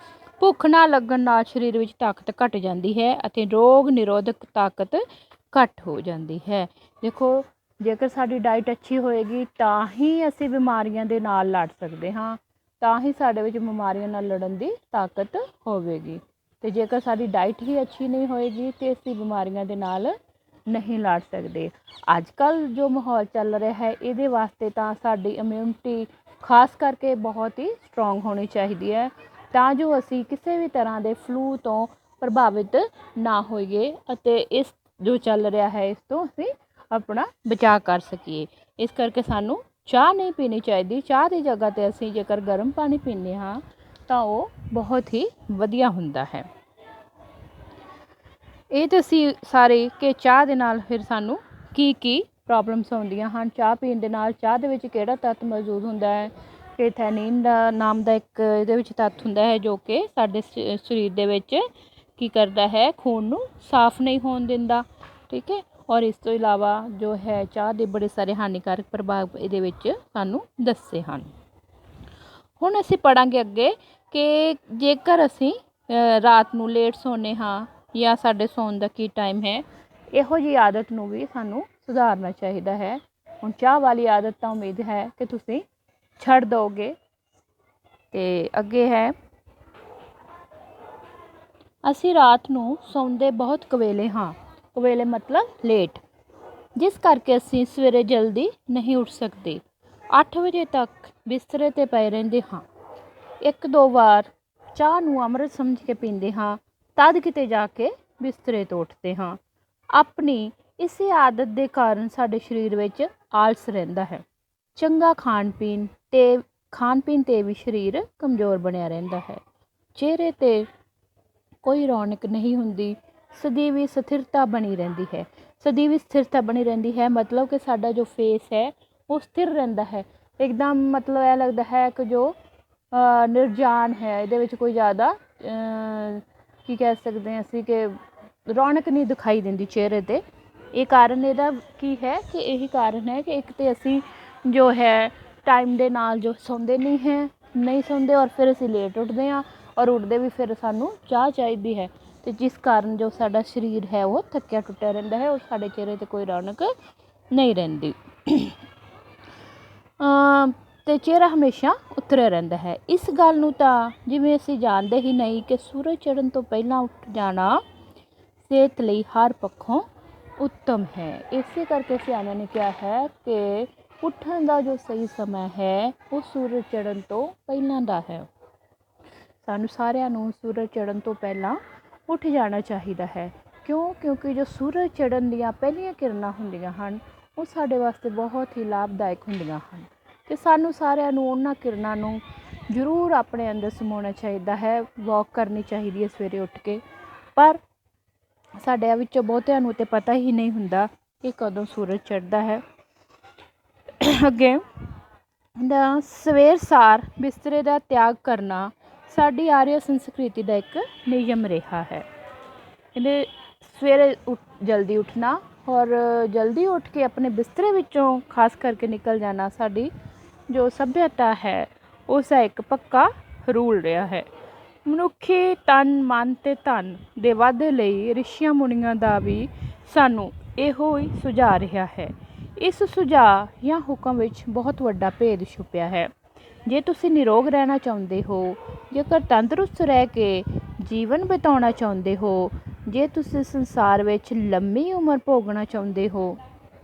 ਭੁੱਖ ਨਾ ਲੱਗਣ ਨਾਲ ਸਰੀਰ ਵਿੱਚ ਤਾਕਤ ਘੱਟ ਜਾਂਦੀ ਹੈ ਅਤੇ ਰੋਗ ਨਿਰੋਧਕ ਤਾਕਤ ਘੱਟ ਹੋ ਜਾਂਦੀ ਹੈ। ਦੇਖੋ ਜੇਕਰ ਸਾਡੀ ਡਾਈਟ ਅੱਛੀ ਹੋਏਗੀ ਤਾਂ ਹੀ ਅਸੀਂ ਬਿਮਾਰੀਆਂ ਦੇ ਨਾਲ ਲੜ ਸਕਦੇ ਹਾਂ, ਤਾਂ ਹੀ ਸਾਡੇ ਵਿੱਚ ਬਿਮਾਰੀਆਂ ਨਾਲ ਲੜਨ ਦੀ ਤਾਕਤ ਹੋਵੇਗੀ, ਅਤੇ ਜੇਕਰ ਸਾਡੀ ਡਾਈਟ ਹੀ ਅੱਛੀ ਨਹੀਂ ਹੋਏਗੀ ਤਾਂ ਅਸੀਂ ਬਿਮਾਰੀਆਂ ਦੇ ਨਾਲ ਨਹੀਂ ਲੜ ਸਕਦੇ। ਅੱਜ ਕੱਲ੍ਹ ਜੋ ਮਾਹੌਲ ਚੱਲ ਰਿਹਾ ਹੈ ਇਹਦੇ ਵਾਸਤੇ ਤਾਂ ਸਾਡੀ ਇਮਿਊਨਿਟੀ ਖਾਸ ਕਰਕੇ ਬਹੁਤ ਹੀ ਸਟਰੋਂਗ ਹੋਣੀ ਚਾਹੀਦੀ ਹੈ, ਤਾਂ ਜੋ ਅਸੀਂ ਕਿਸੇ ਵੀ ਤਰ੍ਹਾਂ ਦੇ ਫਲੂ ਤੋਂ ਪ੍ਰਭਾਵਿਤ ਨਾ ਹੋਈਏ ਅਤੇ ਇਸ ਜੋ ਚੱਲ ਰਿਹਾ ਹੈ ਇਸ ਤੋਂ ਅਸੀਂ ਆਪਣਾ ਬਚਾਅ ਕਰ ਸਕੀਏ। ਇਸ ਕਰਕੇ ਸਾਨੂੰ ਚਾਹ ਨਹੀਂ ਪੀਣੀ ਚਾਹੀਦੀ। ਚਾਹ ਦੀ ਜਗ੍ਹਾ 'ਤੇ ਅਸੀਂ ਜੇਕਰ ਗਰਮ ਪਾਣੀ ਪੀਂਦੇ ਹਾਂ ਤਾਂ ਉਹ ਬਹੁਤ ਹੀ ਵਧੀਆ ਹੁੰਦਾ ਹੈ। ਇਹ ਤਾਂ ਅਸੀਂ ਸਾਰੇ ਕਿ ਚਾਹ ਦੇ ਨਾਲ ਫਿਰ ਸਾਨੂੰ ਕੀ ਪ੍ਰੋਬਲਮਸ ਆਉਂਦੀਆਂ ਹਨ। ਚਾਹ ਪੀਣ ਦੇ ਨਾਲ ਚਾਹ ਦੇ ਵਿੱਚ ਕਿਹੜਾ ਤੱਤ ਮੌਜੂਦ ਹੁੰਦਾ ਹੈ ਕਿ ਥੈਨੀਨ ਦਾ ਨਾਮ ਦਾ ਇੱਕ ਇਹਦੇ ਵਿੱਚ ਤੱਤ ਹੁੰਦਾ ਹੈ ਜੋ ਕਿ ਸਾਡੇ ਸਰੀਰ ਦੇ ਵਿੱਚ ਕੀ ਕਰਦਾ ਹੈ, ਖੂਨ ਨੂੰ ਸਾਫ਼ ਨਹੀਂ ਹੋਣ ਦਿੰਦਾ, ਠੀਕ ਹੈ। ਔਰ ਇਸ ਤੋਂ ਇਲਾਵਾ ਜੋ ਹੈ ਚਾਹ ਦੇ ਬੜੇ ਸਾਰੇ ਹਾਨੀਕਾਰਕ ਪ੍ਰਭਾਵ ਇਹਦੇ ਵਿੱਚ ਸਾਨੂੰ ਦੱਸੇ ਹਨ। ਹੁਣ ਅਸੀਂ ਪੜ੍ਹਾਂਗੇ ਅੱਗੇ ਕਿ ਜੇਕਰ ਅਸੀਂ ਰਾਤ ਨੂੰ ਲੇਟ ਸੌਂਦੇ ਹਾਂ ਜਾਂ ਸਾਡੇ ਸੌਣ ਦਾ ਕੀ ਟਾਈਮ ਹੈ, ਇਹੋ ਜਿਹੀ ਆਦਤ ਨੂੰ ਵੀ ਸਾਨੂੰ ਸੁਧਾਰਨਾ ਚਾਹੀਦਾ ਹੈ। ਹੁਣ ਚਾਹ ਵਾਲੀ ਆਦਤ ਤਾਂ ਉਮੀਦ ਹੈ ਕਿ ਤੁਸੀਂ ਛੱਡ ਦਿਓਗੇ। ਅਤੇ ਅੱਗੇ ਹੈ ਅਸੀਂ ਰਾਤ ਨੂੰ ਸੌਂਦੇ ਬਹੁਤ ਕੁਵੇਲੇ ਹਾਂ, ਕੁਵੇਲੇ ਮਤਲਬ ਲੇਟ, ਜਿਸ ਕਰਕੇ ਅਸੀਂ ਸਵੇਰੇ ਜਲਦੀ ਨਹੀਂ ਉੱਠ ਸਕਦੇ। 8 ਵਜੇ ਤੱਕ ਬਿਸਤਰੇ 'ਤੇ ਪਏ ਰਹਿੰਦੇ ਹਾਂ। 1-2 ਵਾਰ ਚਾਹ ਨੂੰ ਅੰਮ੍ਰਿਤ ਸਮਝ ਕੇ ਪੀਂਦੇ ਹਾਂ, ਤਦ ਕਿਤੇ ਜਾ ਕੇ ਬਿਸਤਰੇ ਤੋਂ ਉੱਠਦੇ ਹਾਂ। ਆਪਣੀ ਇਸੇ ਆਦਤ ਦੇ ਕਾਰਨ ਸਾਡੇ ਸਰੀਰ ਵਿੱਚ ਆਲਸ ਰਹਿੰਦਾ ਹੈ। ਚੰਗਾ ਖਾਣ ਪੀਣ 'ਤੇ ਵੀ ਸਰੀਰ ਕਮਜ਼ੋਰ ਬਣਿਆ ਰਹਿੰਦਾ ਹੈ। ਚਿਹਰੇ 'ਤੇ ਕੋਈ ਰੌਣਕ ਨਹੀਂ ਹੁੰਦੀ, ਸਦੀਵੀ ਸਥਿਰਤਾ ਬਣੀ ਰਹਿੰਦੀ ਹੈ। ਸਦੀਵੀ ਸਥਿਰਤਾ ਬਣੀ ਰਹਿੰਦੀ ਹੈ ਮਤਲਬ ਕਿ ਸਾਡਾ ਜੋ ਫੇਸ ਹੈ ਉਹ ਸਥਿਰ ਰਹਿੰਦਾ ਹੈ, ਇੱਕਦਮ ਮਤਲਬ ਇਹ ਲੱਗਦਾ ਹੈ ਕਿ ਜੋ ਨਿਰਜਾਨ ਹੈ, ਇਹਦੇ ਵਿੱਚ ਕੋਈ ਜ਼ਿਆਦਾ ਕੀ ਕਹਿ ਸਕਦੇ ਹਾਂ ਅਸੀਂ ਕਿ ਰੌਣਕ ਨਹੀਂ ਦਿਖਾਈ ਦਿੰਦੀ ਚਿਹਰੇ 'ਤੇ। ਇਹ ਕਾਰਨ ਇਹਦਾ ਕੀ ਹੈ ਕਿ ਇਹੀ ਕਾਰਨ ਹੈ ਕਿ ਇੱਕ ਤਾਂ ਅਸੀਂ ਜੋ ਹੈ ਟਾਈਮ ਦੇ ਨਾਲ ਜੋ ਸੌਂਦੇ ਨਹੀਂ ਸੌਂਦੇ ਔਰ ਫਿਰ ਅਸੀਂ ਲੇਟ ਉੱਠਦੇ ਹਾਂ, ਔਰ ਉੱਠਦੇ ਵੀ ਫਿਰ ਸਾਨੂੰ ਚਾਹ ਚਾਹੀਦੀ ਹੈ, ਅਤੇ ਜਿਸ ਕਾਰਨ ਜੋ ਸਾਡਾ ਸਰੀਰ ਹੈ ਉਹ ਥੱਕਿਆ ਟੁੱਟਿਆ ਰਹਿੰਦਾ ਹੈ ਔਰ ਸਾਡੇ ਚਿਹਰੇ 'ਤੇ ਕੋਈ ਰੌਣਕ ਨਹੀਂ ਰਹਿੰਦੀ, ਅਤੇ ਚਿਹਰਾ ਹਮੇਸ਼ਾ ਉਤਰਿਆ ਰਹਿੰਦਾ ਹੈ। ਇਸ ਗੱਲ ਨੂੰ ਤਾਂ ਜਿਵੇਂ ਅਸੀਂ ਜਾਣਦੇ ਹੀ ਨਹੀਂ ਕਿ ਸੂਰਜ ਚੜ੍ਹਨ ਤੋਂ ਪਹਿਲਾਂ ਉੱਠ ਜਾਣਾ ਸਿਹਤ ਲਈ ਹਰ ਪੱਖੋਂ ਉੱਤਮ ਹੈ। ਇਸੇ ਕਰਕੇ ਸਿਆਣਿਆਂ ਨੇ ਕਿਹਾ ਹੈ ਕਿ ਉੱਠਣ ਦਾ ਜੋ ਸਹੀ ਸਮਾਂ ਹੈ ਉਹ ਸੂਰਜ ਚੜ੍ਹਨ ਤੋਂ ਪਹਿਲਾਂ ਦਾ ਹੈ। ਸਾਨੂੰ ਸਾਰਿਆਂ ਨੂੰ ਸੂਰਜ ਚੜ੍ਹਨ ਤੋਂ ਪਹਿਲਾਂ ਉੱਠ ਜਾਣਾ ਚਾਹੀਦਾ ਹੈ। ਕਿਉਂਕਿ ਜੋ ਸੂਰਜ ਚੜ੍ਹਨ ਦੀਆਂ ਪਹਿਲੀਆਂ ਕਿਰਨਾਂ ਹੁੰਦੀਆਂ ਹਨ ਉਹ ਸਾਡੇ ਵਾਸਤੇ ਬਹੁਤ ਹੀ ਲਾਭਦਾਇਕ ਹੁੰਦੀਆਂ ਹਨ, ਅਤੇ ਸਾਨੂੰ ਸਾਰਿਆਂ ਨੂੰ ਉਹਨਾਂ ਕਿਰਨਾਂ ਨੂੰ ਜ਼ਰੂਰ ਆਪਣੇ ਅੰਦਰ ਸਮਾਉਣਾ ਚਾਹੀਦਾ ਹੈ। ਵੋਕ ਕਰਨੀ ਚਾਹੀਦੀ ਹੈ ਸਵੇਰੇ ਉੱਠ ਕੇ। ਪਰ ਸਾਡੇ ਵਿੱਚੋਂ ਬਹੁਤਿਆਂ ਨੂੰ ਤਾਂ ਪਤਾ ਹੀ ਨਹੀਂ ਹੁੰਦਾ ਕਿ ਕਦੋਂ ਸੂਰਜ ਚੜ੍ਹਦਾ ਹੈ। ਅੱਗੇ ਸਵੇਰ ਸਾਰ ਬਿਸਤਰੇ ਦਾ ਤਿਆਗ ਕਰਨਾ ਸਾਡੀ ਆਰੀਆ ਸੰਸਕ੍ਰਿਤੀ ਦਾ ਇੱਕ ਨਿਯਮ ਰਿਹਾ ਹੈ। ਕਹਿੰਦੇ ਸਵੇਰੇ ਜਲਦੀ ਉੱਠਣਾ ਔਰ ਜਲਦੀ ਉੱਠ ਕੇ ਆਪਣੇ ਬਿਸਤਰੇ ਵਿੱਚੋਂ ਖਾਸ ਕਰਕੇ ਨਿਕਲ ਜਾਣਾ ਸਾਡੀ ਜੋ ਸੱਭਿਅਤਾ ਹੈ ਉਸ ਦਾ ਇੱਕ ਪੱਕਾ ਰੂਲ ਰਿਹਾ ਹੈ। ਮਨੁੱਖੀ ਤਨ, ਮਨ ਅਤੇ ਧਨ ਦੇ ਵਾਧੇ ਲਈ ਰਿਸ਼ੀਆਂ ਮੁਨੀਆਂ ਦਾ ਵੀ ਸਾਨੂੰ ਇਹੋ ਹੀ ਸੁਝਾਅ ਰਿਹਾ ਹੈ। ਇਸ ਸੁਝਾਅ ਜਾਂ ਹੁਕਮ ਵਿੱਚ ਬਹੁਤ ਵੱਡਾ ਭੇਦ ਛੁਪਿਆ ਹੈ। ਜੇ ਤੁਸੀਂ ਨਿਰੋਗ ਰਹਿਣਾ ਚਾਹੁੰਦੇ ਹੋ, ਜੇਕਰ ਤੰਦਰੁਸਤ ਰਹਿ ਕੇ ਜੀਵਨ ਬਿਤਾਉਣਾ ਚਾਹੁੰਦੇ ਹੋ, ਜੇ ਤੁਸੀਂ ਸੰਸਾਰ ਵਿੱਚ ਲੰਮੀ ਉਮਰ ਭੋਗਣਾ ਚਾਹੁੰਦੇ ਹੋ,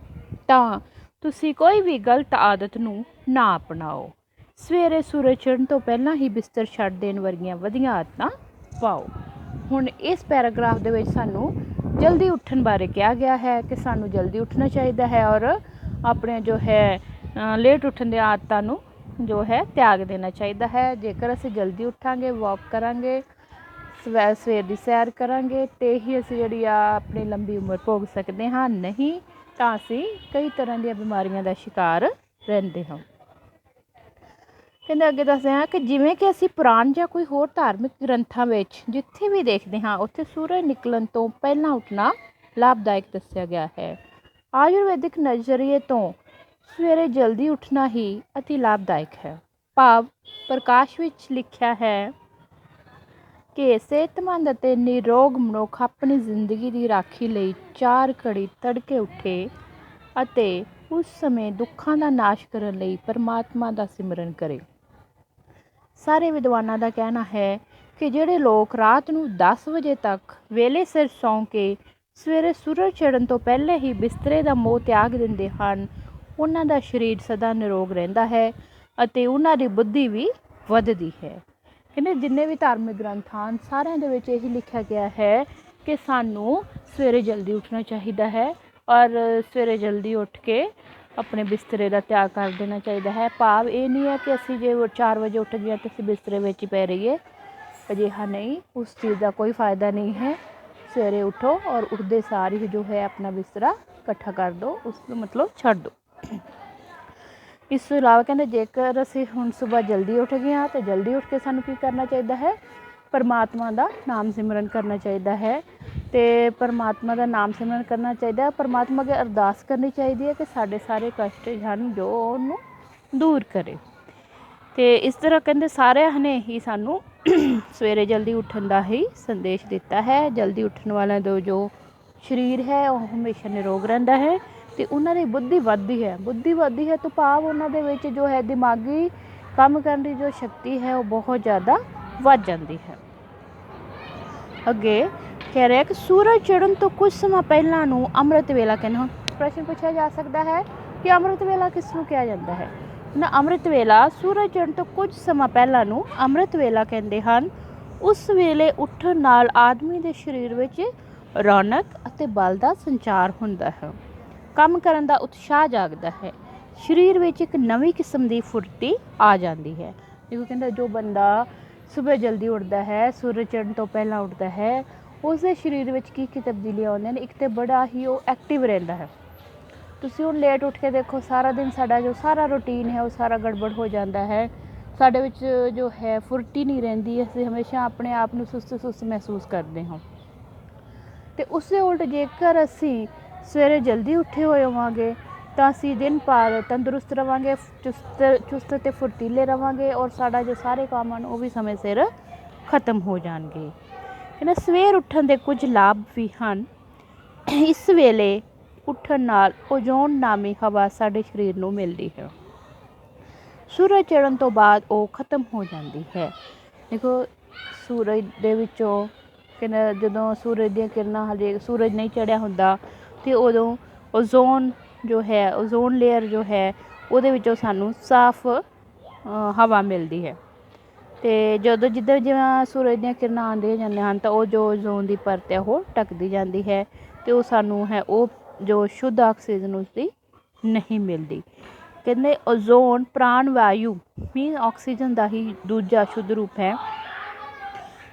ਤਾਂ ਤੁਸੀਂ ਕੋਈ ਵੀ ਗਲਤ ਆਦਤ ਨੂੰ ਨਾ ਅਪਣਾਓ। ਸਵੇਰੇ ਸੂਰਜ ਚੜ੍ਹਨ ਤੋਂ ਪਹਿਲਾਂ ਹੀ ਬਿਸਤਰ ਛੱਡ ਦੇਣ ਵਰਗੀਆਂ ਵਧੀਆ ਆਦਤਾਂ ਪਾਓ। ਹੁਣ ਇਸ ਪੈਰਾਗ੍ਰਾਫ ਦੇ ਵਿੱਚ ਸਾਨੂੰ ਜਲਦੀ ਉੱਠਣ ਬਾਰੇ ਕਿਹਾ ਗਿਆ ਹੈ ਕਿ ਸਾਨੂੰ ਜਲਦੀ ਉੱਠਣਾ ਚਾਹੀਦਾ ਹੈ ਔਰ ਆਪਣੇ ਜੋ ਹੈ ਲੇਟ ਉੱਠਣ ਦੀਆਂ ਆਦਤਾਂ ਨੂੰ ਜੋ ਹੈ ਤਿਆਗ ਦੇਣਾ ਚਾਹੀਦਾ ਹੈ। ਜੇਕਰ ਅਸੀਂ ਜਲਦੀ ਉੱਠਾਂਗੇ, ਵੋਕ ਕਰਾਂਗੇ, ਸਵੇਰ ਦੀ ਸੈਰ ਕਰਾਂਗੇ ਅਤੇ ਹੀ ਅਸੀਂ ਜਿਹੜੀ ਆ ਆਪਣੀ ਲੰਬੀ ਉਮਰ ਭੋਗ ਸਕਦੇ ਹਾਂ। ਨਹੀਂ ਤਾਂ ਅਸੀਂ ਕਈ ਤਰ੍ਹਾਂ ਦੀਆਂ ਬਿਮਾਰੀਆਂ ਦਾ ਸ਼ਿਕਾਰ ਰਹਿੰਦੇ ਹਾਂ। ਕਹਿੰਦੇ ਅੱਗੇ ਦੱਸਦੇ ਹਾਂ ਕਿ ਜਿਵੇਂ ਕਿ ਅਸੀਂ ਪੁਰਾਣ ਜਾਂ ਕੋਈ ਹੋਰ ਧਾਰਮਿਕ ਗ੍ਰੰਥਾਂ ਵਿੱਚ ਜਿੱਥੇ ਵੀ ਦੇਖਦੇ ਹਾਂ ਉੱਥੇ ਸੂਰਜ ਨਿਕਲਣ ਤੋਂ ਪਹਿਲਾਂ ਉੱਠਣਾ ਲਾਭਦਾਇਕ ਦੱਸਿਆ ਗਿਆ ਹੈ। ਆਯੁਰਵੈਦਿਕ ਨਜ਼ਰੀਏ ਤੋਂ ਸਵੇਰੇ ਜਲਦੀ ਉੱਠਣਾ ਹੀ ਅਤੀ ਲਾਭਦਾਇਕ ਹੈ। ਭਾਵ ਪ੍ਰਕਾਸ਼ ਵਿੱਚ ਲਿਖਿਆ ਹੈ ਕਿ ਸਿਹਤਮੰਦ ਅਤੇ ਨਿਰੋਗ ਮਨੁੱਖ ਆਪਣੀ ਜ਼ਿੰਦਗੀ ਦੀ ਰਾਖੀ ਲਈ 4 ਘੜੀ ਤੜਕੇ ਉੱਠੇ ਅਤੇ ਉਸ ਸਮੇਂ ਦੁੱਖਾਂ ਦਾ ਨਾਸ਼ ਕਰਨ ਲਈ ਪਰਮਾਤਮਾ ਦਾ ਸਿਮਰਨ ਕਰੇ। ਸਾਰੇ ਵਿਦਵਾਨਾਂ ਦਾ ਕਹਿਣਾ ਹੈ ਕਿ ਜਿਹੜੇ ਲੋਕ ਰਾਤ ਨੂੰ 10 ਵਜੇ ਤੱਕ ਵੇਲੇ ਸਿਰ ਸੌਂ ਕੇ ਸਵੇਰੇ ਸੂਰਜ ਚੜ੍ਹਨ ਤੋਂ ਪਹਿਲੇ ਹੀ ਬਿਸਤਰੇ ਦਾ ਮੋਹ ਤਿਆਗ ਦਿੰਦੇ ਹਨ, ਉਹਨਾਂ ਦਾ ਸਰੀਰ ਸਦਾ ਨਿਰੋਗ ਰਹਿੰਦਾ ਹੈ ਅਤੇ ਉਹਨਾਂ ਦੀ ਬੁੱਧੀ ਵੀ ਵੱਧਦੀ ਹੈ। ਕਹਿੰਦੇ ਜਿੰਨੇ ਵੀ ਧਾਰਮਿਕ ਗ੍ਰੰਥ ਹਨ ਸਾਰਿਆਂ ਦੇ ਵਿੱਚ ਇਹੀ ਲਿਖਿਆ ਗਿਆ ਹੈ ਕਿ ਸਾਨੂੰ ਸਵੇਰੇ ਜਲਦੀ ਉੱਠਣਾ ਚਾਹੀਦਾ ਹੈ ਔਰ ਸਵੇਰੇ ਜਲਦੀ ਉੱਠ ਕੇ ਆਪਣੇ ਬਿਸਤਰੇ ਦਾ ਤਿਆਗ ਕਰ ਦੇਣਾ ਚਾਹੀਦਾ ਹੈ। ਭਾਵ ਇਹ ਨਹੀਂ ਹੈ ਕਿ ਅਸੀਂ ਜੇ 4 ਵਜੇ ਉੱਠ ਗਏ ਤਾਂ ਅਸੀਂ ਬਿਸਤਰੇ ਵਿੱਚ ਹੀ ਪੈ ਰਹੀਏ। ਅਜਿਹਾ ਨਹੀਂ, ਉਸ ਚੀਜ਼ ਦਾ ਕੋਈ ਫਾਇਦਾ ਨਹੀਂ ਹੈ। ਸਵੇਰੇ ਉੱਠੋ ਔਰ ਉੱਠਦੇ ਸਾਰ ਹੀ ਜੋ ਹੈ ਆਪਣਾ ਬਿਸਤਰਾ ਇਕੱਠਾ ਕਰ ਦਿਓ, ਉਸ ਨੂੰ ਮਤਲਬ ਛੱਡ ਦਿਓ। ਇਸ ਤੋਂ ਇਲਾਵਾ ਕਹਿੰਦੇ ਜੇਕਰ ਅਸੀਂ ਹੁਣ ਸੁਬਾਹ ਜਲਦੀ ਉੱਠ ਗਏ ਹਾਂ ਤਾਂ ਜਲਦੀ ਉੱਠ ਕੇ ਸਾਨੂੰ ਕੀ ਕਰਨਾ ਚਾਹੀਦਾ ਹੈ? ਪਰਮਾਤਮਾ ਦਾ ਨਾਮ ਸਿਮਰਨ ਕਰਨਾ ਚਾਹੀਦਾ ਹੈ ਅਤੇ ਪਰਮਾਤਮਾ ਦਾ ਨਾਮ ਸਿਮਰਨ ਕਰਨਾ ਚਾਹੀਦਾ। ਪਰਮਾਤਮਾ ਅੱਗੇ ਅਰਦਾਸ ਕਰਨੀ ਚਾਹੀਦੀ ਹੈ ਕਿ ਸਾਡੇ ਸਾਰੇ ਕਸ਼ਟ ਹਨ ਜੋ ਉਹਨੂੰ ਦੂਰ ਕਰੇ। ਅਤੇ ਇਸ ਤਰ੍ਹਾਂ ਕਹਿੰਦੇ ਸਾਰਿਆਂ ਨੇ ਹੀ ਸਾਨੂੰ ਸਵੇਰੇ ਜਲਦੀ ਉੱਠਣ ਦਾ ਹੀ ਸੰਦੇਸ਼ ਦਿੱਤਾ ਹੈ। ਜਲਦੀ ਉੱਠਣ ਵਾਲਿਆਂ ਦਾ ਜੋ ਸਰੀਰ ਹੈ ਉਹ ਹਮੇਸ਼ਾ ਨਿਰੋਗ ਰਹਿੰਦਾ ਹੈ ਅਤੇ ਉਹਨਾਂ ਦੀ ਬੁੱਧੀ ਵੱਧਦੀ ਹੈ। ਬੁੱਧੀ ਵੱਧਦੀ ਹੈ ਤੋਂ ਭਾਵ ਉਹਨਾਂ ਦੇ ਵਿੱਚ ਜੋ ਹੈ ਦਿਮਾਗੀ ਕੰਮ ਕਰਨ ਦੀ ਜੋ ਸ਼ਕਤੀ ਹੈ ਉਹ ਬਹੁਤ ਜ਼ਿਆਦਾ ਵੱਧ ਜਾਂਦੀ ਹੈ। ਅੱਗੇ ਕਹਿ ਰਿਹਾ ਕਿ ਸੂਰਜ ਚੜ੍ਹਨ ਤੋਂ ਕੁਝ ਸਮਾਂ ਪਹਿਲਾਂ ਨੂੰ ਅੰਮ੍ਰਿਤ ਵੇਲਾ ਕਹਿੰਦੇ ਹਨ। ਪ੍ਰਸ਼ਨ ਪੁੱਛਿਆ ਜਾ ਸਕਦਾ ਹੈ ਕਿ ਅੰਮ੍ਰਿਤ ਵੇਲਾ ਕਿਸ ਨੂੰ ਕਿਹਾ ਜਾਂਦਾ ਹੈ? ਨਾ, ਅੰਮ੍ਰਿਤ ਵੇਲਾ ਸੂਰਜ ਚੜ੍ਹਨ ਤੋਂ ਕੁਝ ਸਮਾਂ ਪਹਿਲਾਂ ਨੂੰ ਅੰਮ੍ਰਿਤ ਵੇਲਾ ਕਹਿੰਦੇ ਹਨ। ਉਸ ਵੇਲੇ ਉੱਠਣ ਨਾਲ ਆਦਮੀ ਦੇ ਸਰੀਰ ਵਿੱਚ ਰੌਣਕ ਅਤੇ ਬਲ ਦਾ ਸੰਚਾਰ ਹੁੰਦਾ ਹੈ। ਕੰਮ ਕਰਨ ਦਾ ਉਤਸ਼ਾਹ ਜਾਗਦਾ ਹੈ। ਸਰੀਰ ਵਿੱਚ ਇੱਕ ਨਵੀਂ ਕਿਸਮ ਦੀ ਫੁਰਤੀ ਆ ਜਾਂਦੀ ਹੈ। ਦੇਖੋ ਕਹਿੰਦਾ ਜੋ ਬੰਦਾ ਸੁਬਹ ਜਲਦੀ ਉੱਠਦਾ ਹੈ, ਸੂਰਜ ਚੜ੍ਹਨ ਤੋਂ ਪਹਿਲਾਂ ਉੱਠਦਾ ਹੈ, ਉਸ ਦੇ ਸਰੀਰ ਵਿੱਚ ਕੀ ਤਬਦੀਲੀਆਂ ਆਉਂਦੀਆਂ ਨੇ? ਇੱਕ ਤਾਂ ਬੜਾ ਹੀ ਉਹ ਐਕਟਿਵ ਰਹਿੰਦਾ ਹੈ। ਤੁਸੀਂ ਹੁਣ ਲੇਟ ਉੱਠ ਕੇ ਦੇਖੋ, ਸਾਰਾ ਦਿਨ ਸਾਡਾ ਜੋ ਸਾਰਾ ਰੂਟੀਨ ਹੈ ਉਹ ਸਾਰਾ ਗੜਬੜ ਹੋ ਜਾਂਦਾ ਹੈ। ਸਾਡੇ ਵਿੱਚ ਜੋ ਹੈ ਫੁਰਤੀ ਨਹੀਂ ਰਹਿੰਦੀ। ਅਸੀਂ ਹਮੇਸ਼ਾ ਆਪਣੇ ਆਪ ਨੂੰ ਸੁਸਤ ਮਹਿਸੂਸ ਕਰਦੇ ਹਾਂ। ਅਤੇ ਉਸ ਦੇ ਉਲਟ ਜੇਕਰ ਅਸੀਂ ਸਵੇਰੇ ਜਲਦੀ ਉੱਠੇ ਹੋਏ ਹੋਵਾਂਗੇ ਤਾਂ ਅਸੀਂ ਦਿਨ ਭਰ ਤੰਦਰੁਸਤ ਰਹਾਂਗੇ, ਚੁਸਤ ਅਤੇ ਫੁਰਤੀਲੇ ਰਹਾਂਗੇ ਔਰ ਸਾਡਾ ਜੋ ਸਾਰੇ ਕੰਮ ਹਨ ਉਹ ਵੀ ਸਮੇਂ ਸਿਰ ਖਤਮ ਹੋ ਜਾਣਗੇ। ਕਹਿੰਦਾ ਸਵੇਰ ਉੱਠਣ ਦੇ ਕੁਝ ਲਾਭ ਵੀ ਹਨ। ਇਸ ਵੇਲੇ ਉੱਠਣ ਨਾਲ ਓਜ਼ੋਨ ਨਾਮੀ ਹਵਾ ਸਾਡੇ ਸਰੀਰ ਨੂੰ ਮਿਲਦੀ ਹੈ। ਸੂਰਜ ਚੜ੍ਹਨ ਤੋਂ ਬਾਅਦ ਉਹ ਖਤਮ ਹੋ ਜਾਂਦੀ ਹੈ। ਦੇਖੋ ਸੂਰਜ ਦੇ ਵਿੱਚੋਂ ਕਹਿੰਦਾ ਜਦੋਂ ਸੂਰਜ ਦੀਆਂ ਕਿਰਨਾਂ ਹਜੇ ਸੂਰਜ ਨਹੀਂ ਚੜ੍ਹਿਆ ਹੁੰਦਾ ਅਤੇ ਉਦੋਂ ਓਜ਼ੋਨ ਜੋ ਹੈ, ਓਜ਼ੋਨ ਲੇਅਰ ਜੋ ਹੈ ਉਹਦੇ ਵਿੱਚੋਂ ਸਾਨੂੰ ਸਾਫ਼ ਹਵਾ ਮਿਲਦੀ ਹੈ। ਅਤੇ ਜਦੋਂ ਜਿੱਦਾਂ ਜਿਵੇਂ ਸੂਰਜ ਦੀਆਂ ਕਿਰਨਾਂ ਆਉਂਦੀਆਂ ਜਾਂਦੀਆਂ ਹਨ ਤਾਂ ਉਹ ਜੋ ਓਜ਼ੋਨ ਦੀ ਪਰਤ ਹੈ ਉਹ ਢੱਕਦੀ ਜਾਂਦੀ ਹੈ ਅਤੇ ਉਹ ਸਾਨੂੰ ਹੈ ਉਹ ਜੋ ਸ਼ੁੱਧ ਆਕਸੀਜਨ ਉਸਦੀ ਨਹੀਂ ਮਿਲਦੀ। ਕਹਿੰਦੇ ਓਜ਼ੋਨ ਪ੍ਰਾਣ ਵਾਯੂ ਮੀਨ ਆਕਸੀਜਨ ਦਾ ਹੀ ਦੂਜਾ ਸ਼ੁੱਧ ਰੂਪ ਹੈ।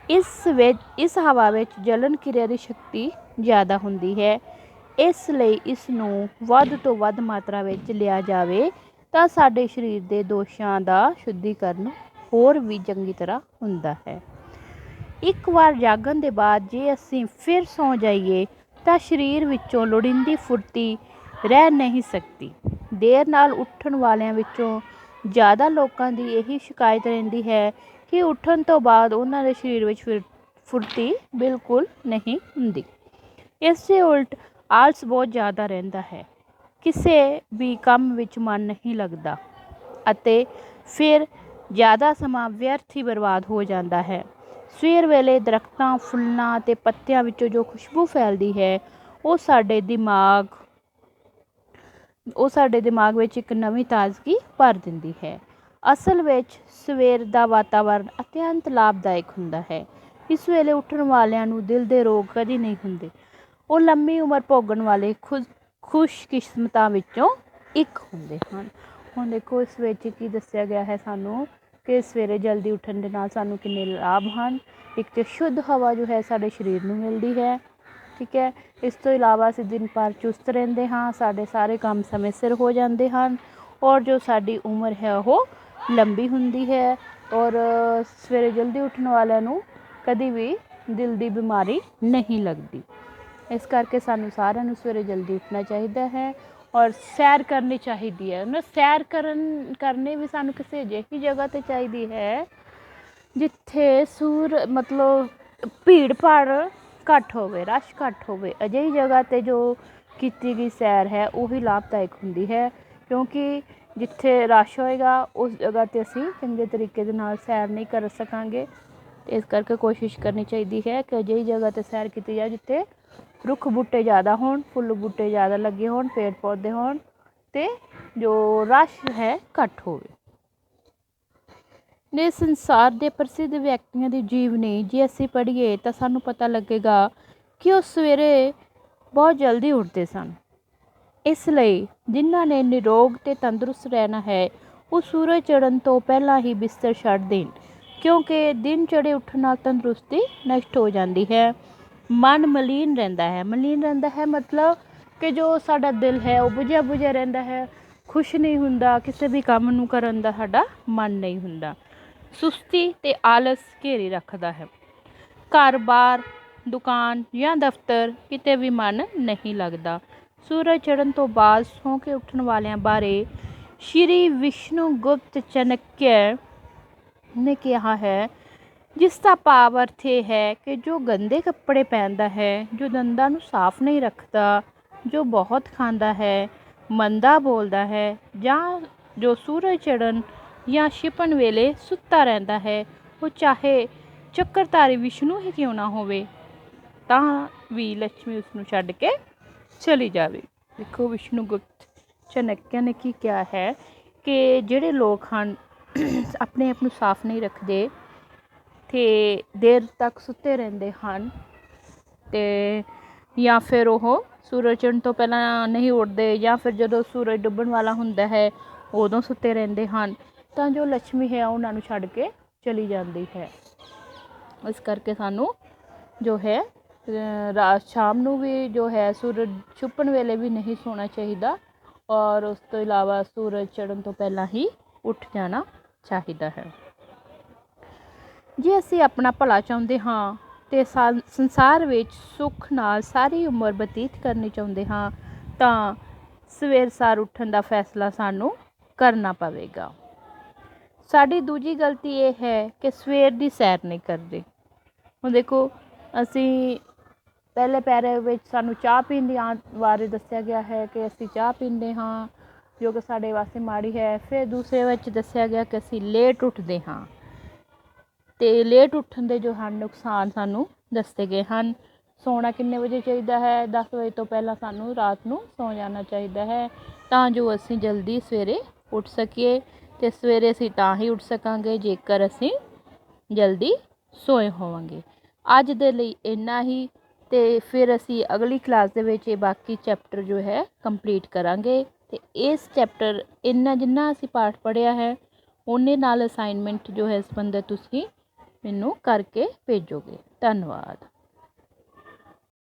ਇਸ ਹਵਾ ਵਿੱਚ ਜਲਨ ਕਿਰਿਆ ਦੀ ਸ਼ਕਤੀ ਜ਼ਿਆਦਾ ਹੁੰਦੀ ਹੈ। ਇਸ ਲਈ ਇਸ ਨੂੰ ਵੱਧ ਤੋਂ ਵੱਧ ਮਾਤਰਾ ਵਿੱਚ ਲਿਆ ਜਾਵੇ ਤਾਂ ਸਾਡੇ ਸਰੀਰ ਦੇ ਦੋਸ਼ਾਂ ਦਾ ਸ਼ੁੱਧੀਕਰਨ ਹੋਰ ਵੀ ਚੰਗੀ ਤਰ੍ਹਾਂ ਹੁੰਦਾ ਹੈ। ਇੱਕ ਵਾਰ ਜਾਗਣ ਦੇ ਬਾਅਦ ਜੇ ਅਸੀਂ ਫਿਰ ਸੌਂ ਜਾਈਏ ਤਾਂ ਸਰੀਰ ਵਿੱਚੋਂ ਲੋੜੀਂਦੀ ਫੁਰਤੀ ਰਹਿ ਨਹੀਂ ਸਕਦੀ। ਦੇਰ ਨਾਲ ਉੱਠਣ ਵਾਲਿਆਂ ਵਿੱਚੋਂ ਜ਼ਿਆਦਾ ਲੋਕਾਂ ਦੀ ਇਹੀ ਸ਼ਿਕਾਇਤ ਰਹਿੰਦੀ ਹੈ ਕਿ ਉੱਠਣ ਤੋਂ ਬਾਅਦ ਉਹਨਾਂ ਦੇ ਸਰੀਰ ਵਿੱਚ ਫੁਰਤੀ ਬਿਲਕੁਲ ਨਹੀਂ ਹੁੰਦੀ। ਇਸ ਦੇ ਉਲਟ ਆਲਸ ਬਹੁਤ ਜ਼ਿਆਦਾ ਰਹਿੰਦਾ ਹੈ, ਕਿਸੇ ਵੀ ਕੰਮ ਵਿੱਚ ਮਨ ਨਹੀਂ ਲੱਗਦਾ ਅਤੇ ਫਿਰ ਜ਼ਿਆਦਾ ਸਮਾਂ ਵਿਅਰਥ ਹੀ ਬਰਬਾਦ ਹੋ ਜਾਂਦਾ ਹੈ। ਸਵੇਰ ਵੇਲੇ ਦਰਖਤਾਂ, ਫੁੱਲਾਂ ਅਤੇ ਪੱਤਿਆਂ ਵਿੱਚੋਂ ਜੋ ਖੁਸ਼ਬੂ ਫੈਲਦੀ ਹੈ ਉਹ ਸਾਡੇ ਦਿਮਾਗ ਵਿੱਚ ਇੱਕ ਨਵੀਂ ਤਾਜ਼ਗੀ ਭਰ ਦਿੰਦੀ ਹੈ। ਅਸਲ ਵਿੱਚ ਸਵੇਰ ਦਾ ਵਾਤਾਵਰਨ ਅਤਿਅੰਤ ਲਾਭਦਾਇਕ ਹੁੰਦਾ ਹੈ। ਇਸ ਵੇਲੇ ਉੱਠਣ ਵਾਲਿਆਂ ਨੂੰ ਦਿਲ ਦੇ ਰੋਗ ਕਦੀ ਨਹੀਂ ਹੁੰਦੇ। ਉਹ ਲੰਮੀ ਉਮਰ ਭੋਗਣ ਵਾਲੇ ਖੁਸ਼ਕਿਸਮਤਾਂ ਵਿੱਚੋਂ ਇੱਕ ਹੁੰਦੇ ਹਨ। ਹੁਣ ਦੇਖੋ ਇਸ ਵਿੱਚ ਕੀ ਦੱਸਿਆ ਗਿਆ ਹੈ ਸਾਨੂੰ ਕਿ ਸਵੇਰੇ ਜਲਦੀ ਉੱਠਣ ਦੇ ਨਾਲ ਸਾਨੂੰ ਕਿੰਨੇ ਲਾਭ ਹਨ। ਇੱਕ ਤਾਂ ਸ਼ੁੱਧ ਹਵਾ ਜੋ ਹੈ ਸਾਡੇ ਸਰੀਰ ਨੂੰ ਮਿਲਦੀ ਹੈ, ਠੀਕ ਹੈ। ਇਸ ਤੋਂ ਇਲਾਵਾ ਅਸੀਂ ਦਿਨ ਭਰ ਚੁਸਤ ਰਹਿੰਦੇ ਹਾਂ, ਸਾਡੇ ਸਾਰੇ ਕੰਮ ਸਮੇਂ ਸਿਰ ਹੋ ਜਾਂਦੇ ਹਨ ਔਰ ਜੋ ਸਾਡੀ ਉਮਰ ਹੈ ਉਹ ਲੰਬੀ ਹੁੰਦੀ ਹੈ। ਔਰ ਸਵੇਰੇ ਜਲਦੀ ਉੱਠਣ ਵਾਲਿਆਂ ਨੂੰ ਕਦੀ ਵੀ ਦਿਲ ਦੀ ਬਿਮਾਰੀ ਨਹੀਂ ਲੱਗਦੀ। ਇਸ ਕਰਕੇ ਸਾਨੂੰ ਸਾਰਿਆਂ ਨੂੰ ਸਵੇਰੇ ਜਲਦੀ ਉੱਠਣਾ ਚਾਹੀਦਾ ਹੈ ਔਰ ਸੈਰ ਕਰਨੀ ਚਾਹੀਦੀ ਹੈ। ਸੈਰ ਕਰਨੀ ਵੀ ਸਾਨੂੰ ਕਿਸੇ ਅਜਿਹੀ ਜਗ੍ਹਾ 'ਤੇ ਚਾਹੀਦੀ ਹੈ ਜਿੱਥੇ ਭੀੜ ਭਾੜ ਘੱਟ ਹੋਵੇ, ਰਸ਼ ਘੱਟ ਹੋਵੇ। ਅਜਿਹੀ ਜਗ੍ਹਾ 'ਤੇ ਜੋ ਕੀਤੀ ਗਈ ਸੈਰ ਹੈ ਉਹੀ ਲਾਭਦਾਇਕ ਹੁੰਦੀ ਹੈ, ਕਿਉਂਕਿ ਜਿੱਥੇ ਰਸ਼ ਹੋਏਗਾ ਉਸ ਜਗ੍ਹਾ 'ਤੇ ਅਸੀਂ ਚੰਗੇ ਤਰੀਕੇ ਦੇ ਨਾਲ ਸੈਰ ਨਹੀਂ ਕਰ ਸਕਾਂਗੇ। ਇਸ ਕਰਕੇ ਕੋਸ਼ਿਸ਼ ਕਰਨੀ ਚਾਹੀਦੀ ਹੈ ਕਿ ਅਜਿਹੀ ਜਗ੍ਹਾ 'ਤੇ ਸੈਰ ਕੀਤੀ ਜਾਏ ਜਿੱਥੇ ਰੁੱਖ ਬੂਟੇ ਜ਼ਿਆਦਾ ਹੋਣ, ਫੁੱਲ ਬੂਟੇ ਜ਼ਿਆਦਾ ਲੱਗੇ ਹੋਣ, ਪੇੜ ਪੌਦੇ ਹੋਣ ਅਤੇ ਜੋ ਰਸ਼ ਹੈ ਘੱਟ ਹੋਵੇ। ਨੇ ਸੰਸਾਰ ਦੇ ਪ੍ਰਸਿੱਧ ਵਿਅਕਤੀਆਂ ਦੀ ਜੀਵਨੀ ਜੇ ਅਸੀਂ ਪੜ੍ਹੀਏ ਤਾਂ ਸਾਨੂੰ ਪਤਾ ਲੱਗੇਗਾ ਕਿ ਉਹ ਸਵੇਰੇ ਬਹੁਤ ਜਲਦੀ ਉੱਠਦੇ ਸਨ। ਇਸ ਲਈ ਜਿਨ੍ਹਾਂ ਨੇ ਨਿਰੋਗ ਅਤੇ ਤੰਦਰੁਸਤ ਰਹਿਣਾ ਹੈ ਉਹ ਸੂਰਜ ਚੜ੍ਹਨ ਤੋਂ ਪਹਿਲਾਂ ਹੀ ਬਿਸਤਰ ਛੱਡ ਦੇਣ, ਕਿਉਂਕਿ ਦਿਨ ਚੜ੍ਹੇ ਉੱਠਣ ਨਾਲ ਤੰਦਰੁਸਤੀ ਨਸ਼ਟ ਹੋ ਜਾਂਦੀ ਹੈ। ਮਨ ਮਲੀਨ ਰਹਿੰਦਾ ਹੈ ਮਤਲਬ ਕਿ ਜੋ ਸਾਡਾ ਦਿਲ ਹੈ ਉਹ ਬੁਝਿਆ ਬੁਝਿਆ ਰਹਿੰਦਾ ਹੈ, ਖੁਸ਼ ਨਹੀਂ ਹੁੰਦਾ, ਕਿਸੇ ਵੀ ਕੰਮ ਨੂੰ ਕਰਨ ਦਾ ਸਾਡਾ ਮਨ ਨਹੀਂ ਹੁੰਦਾ। ਸੁਸਤੀ ਅਤੇ ਆਲਸ ਘੇਰੀ ਰੱਖਦਾ ਹੈ। ਘਰ ਬਾਰ, ਦੁਕਾਨ ਜਾਂ ਦਫ਼ਤਰ ਕਿਤੇ ਵੀ ਮਨ ਨਹੀਂ ਲੱਗਦਾ। ਸੂਰਜ ਚੜ੍ਹਨ ਤੋਂ ਬਾਅਦ ਸੌਂ ਕੇ ਉੱਠਣ ਵਾਲਿਆਂ ਬਾਰੇ ਸ਼੍ਰੀ ਵਿਸ਼ਨੂਗੁਪਤ ਚਾਣਕਿਆ ਨੇ ਕਿਹਾ ਹੈ, ਜਿਸ ਦਾ ਭਾਵ ਅਰਥ ਇਹ ਹੈ ਕਿ ਜੋ ਗੰਦੇ ਕੱਪੜੇ ਪਹਿਨਦਾ ਹੈ, ਜੋ ਦੰਦਾਂ ਨੂੰ ਸਾਫ਼ ਨਹੀਂ ਰੱਖਦਾ, ਜੋ ਬਹੁਤ ਖਾਂਦਾ ਹੈ, ਮੰਦਾ ਬੋਲਦਾ ਹੈ ਜਾਂ ਜੋ ਸੂਰਜ ਚੜ੍ਹਨ ਜਾਂ ਛਿਪਣ ਵੇਲੇ ਸੁੱਤਾ ਰਹਿੰਦਾ ਹੈ, ਉਹ ਚਾਹੇ ਚੱਕਰਧਾਰੀ ਵਿਸ਼ਨੂੰ ਹੀ ਕਿਉਂ ਨਾ ਹੋਵੇ ਤਾਂ ਵੀ ਲక్ష్ਮੀ ਉਸ ਨੂੰ ਛੱਡ ਕੇ ਚਲੀ ਜਾਵੇ। ਦੇਖੋ ਵਿਸ਼ਨੂਗੁਪਤ ਚਾਣਕਿਆ ਨੇ ਕੀ ਕਿਹਾ ਹੈ ਕਿ ਜਿਹੜੇ ਲੋਕ ਹਨ ਆਪਣੇ ਆਪ ਨੂੰ ਸਾਫ਼ ਨਹੀਂ ਰੱਖਦੇ ਅਤੇ ਦੇਰ ਤੱਕ ਸੁੱਤੇ ਰਹਿੰਦੇ ਹਨ ਅਤੇ ਜਾਂ ਫਿਰ ਉਹ ਸੂਰਜ ਚੜ੍ਹਨ ਤੋਂ ਪਹਿਲਾਂ ਨਹੀਂ ਉੱਠਦੇ ਜਾਂ ਫਿਰ ਜਦੋਂ ਸੂਰਜ ਡੁੱਬਣ ਵਾਲਾ ਹੁੰਦਾ ਹੈ ਉਦੋਂ ਸੁੱਤੇ ਰਹਿੰਦੇ ਹਨ, ਤਾਂ ਜੋ ਲక్ష్ਮੀ ਹੈ ਉਹਨਾਂ ਨੂੰ ਛੱਡ ਕੇ ਚਲੀ ਜਾਂਦੀ ਹੈ। ਇਸ ਕਰਕੇ ਸਾਨੂੰ ਜੋ ਹੈ ਸ਼ਾਮ ਨੂੰ ਵੀ ਜੋ ਹੈ ਸੂਰਜ ਛੁਪਣ ਵੇਲੇ ਵੀ ਨਹੀਂ ਸੌਣਾ ਚਾਹੀਦਾ ਔਰ ਉਸ ਤੋਂ ਇਲਾਵਾ ਸੂਰਜ ਚੜ੍ਹਨ ਤੋਂ ਪਹਿਲਾਂ ਹੀ ਉੱਠ ਜਾਣਾ ਚਾਹੀਦਾ ਹੈ। ਜੇ ਅਸੀਂ ਆਪਣਾ ਭਲਾ ਚਾਹੁੰਦੇ ਹਾਂ ਅਤੇ ਸੰਸਾਰ ਵਿੱਚ ਸੁੱਖ ਨਾਲ ਸਾਰੀ ਉਮਰ ਬਤੀਤ ਕਰਨੀ ਚਾਹੁੰਦੇ ਹਾਂ ਤਾਂ ਸਵੇਰ ਸਾਰ ਉੱਠਣ ਦਾ ਫੈਸਲਾ ਸਾਨੂੰ ਕਰਨਾ ਪਵੇਗਾ। ਸਾਡੀ ਦੂਜੀ ਗਲਤੀ ਇਹ ਹੈ ਕਿ ਸਵੇਰ ਦੀ ਸੈਰ ਨਹੀਂ ਕਰਦੇ। ਹੁਣ ਦੇਖੋ ਅਸੀਂ ਪਹਿਲੇ ਪੈਰੇ ਵਿੱਚ ਸਾਨੂੰ ਚਾਹ ਪੀਣ ਦੀ ਬਾਰੇ ਦੱਸਿਆ ਗਿਆ ਹੈ ਕਿ ਅਸੀਂ ਚਾਹ ਪੀਂਦੇ ਹਾਂ ਜੋ ਕਿ ਸਾਡੇ ਵਾਸਤੇ ਮਾੜੀ ਹੈ। ਫਿਰ ਦੂਸਰੇ ਵਿੱਚ ਦੱਸਿਆ ਗਿਆ ਕਿ ਅਸੀਂ ਲੇਟ ਉੱਠਦੇ ਹਾਂ ਅਤੇ ਲੇਟ ਉੱਠਣ ਦੇ ਜੋ ਹਨ ਨੁਕਸਾਨ ਸਾਨੂੰ ਦੱਸੇ ਗਏ ਹਨ। ਸੌਣਾ ਕਿੰਨੇ ਵਜੇ ਚਾਹੀਦਾ ਹੈ? 10 ਵਜੇ ਤੋਂ ਪਹਿਲਾਂ ਸਾਨੂੰ ਰਾਤ ਨੂੰ ਸੌ ਜਾਣਾ ਚਾਹੀਦਾ ਹੈ ਤਾਂ ਜੋ ਅਸੀਂ ਜਲਦੀ ਸਵੇਰੇ ਉੱਠ ਸਕੀਏ ਅਤੇ ਸਵੇਰੇ ਅਸੀਂ ਤਾਂ ਹੀ ਉੱਠ ਸਕਾਂਗੇ ਜੇਕਰ ਅਸੀਂ ਜਲਦੀ ਸੋਏ ਹੋਵਾਂਗੇ। ਅੱਜ ਦੇ ਲਈ ਇੰਨਾ ਹੀ ਅਤੇ ਫਿਰ ਅਸੀਂ ਅਗਲੀ ਕਲਾਸ ਦੇ ਵਿੱਚ ਇਹ ਬਾਕੀ ਚੈਪਟਰ ਜੋ ਹੈ ਕੰਪਲੀਟ ਕਰਾਂਗੇ। ਤੇ ਇਸ ਚੈਪਟਰ ਇੰਨਾ ਜਿੰਨਾ ਅਸੀਂ ਪਾਠ ਪੜ੍ਹਿਆ ਹੈ ਉਹਨੇ ਨਾਲ ਅਸਾਈਨਮੈਂਟ ਜੋ ਹੈ ਸੰਬੰਧਿਤ ਤੁਸੀਂ ਮੈਨੂੰ ਕਰਕੇ ਭੇਜੋਗੇ। ਧੰਨਵਾਦ।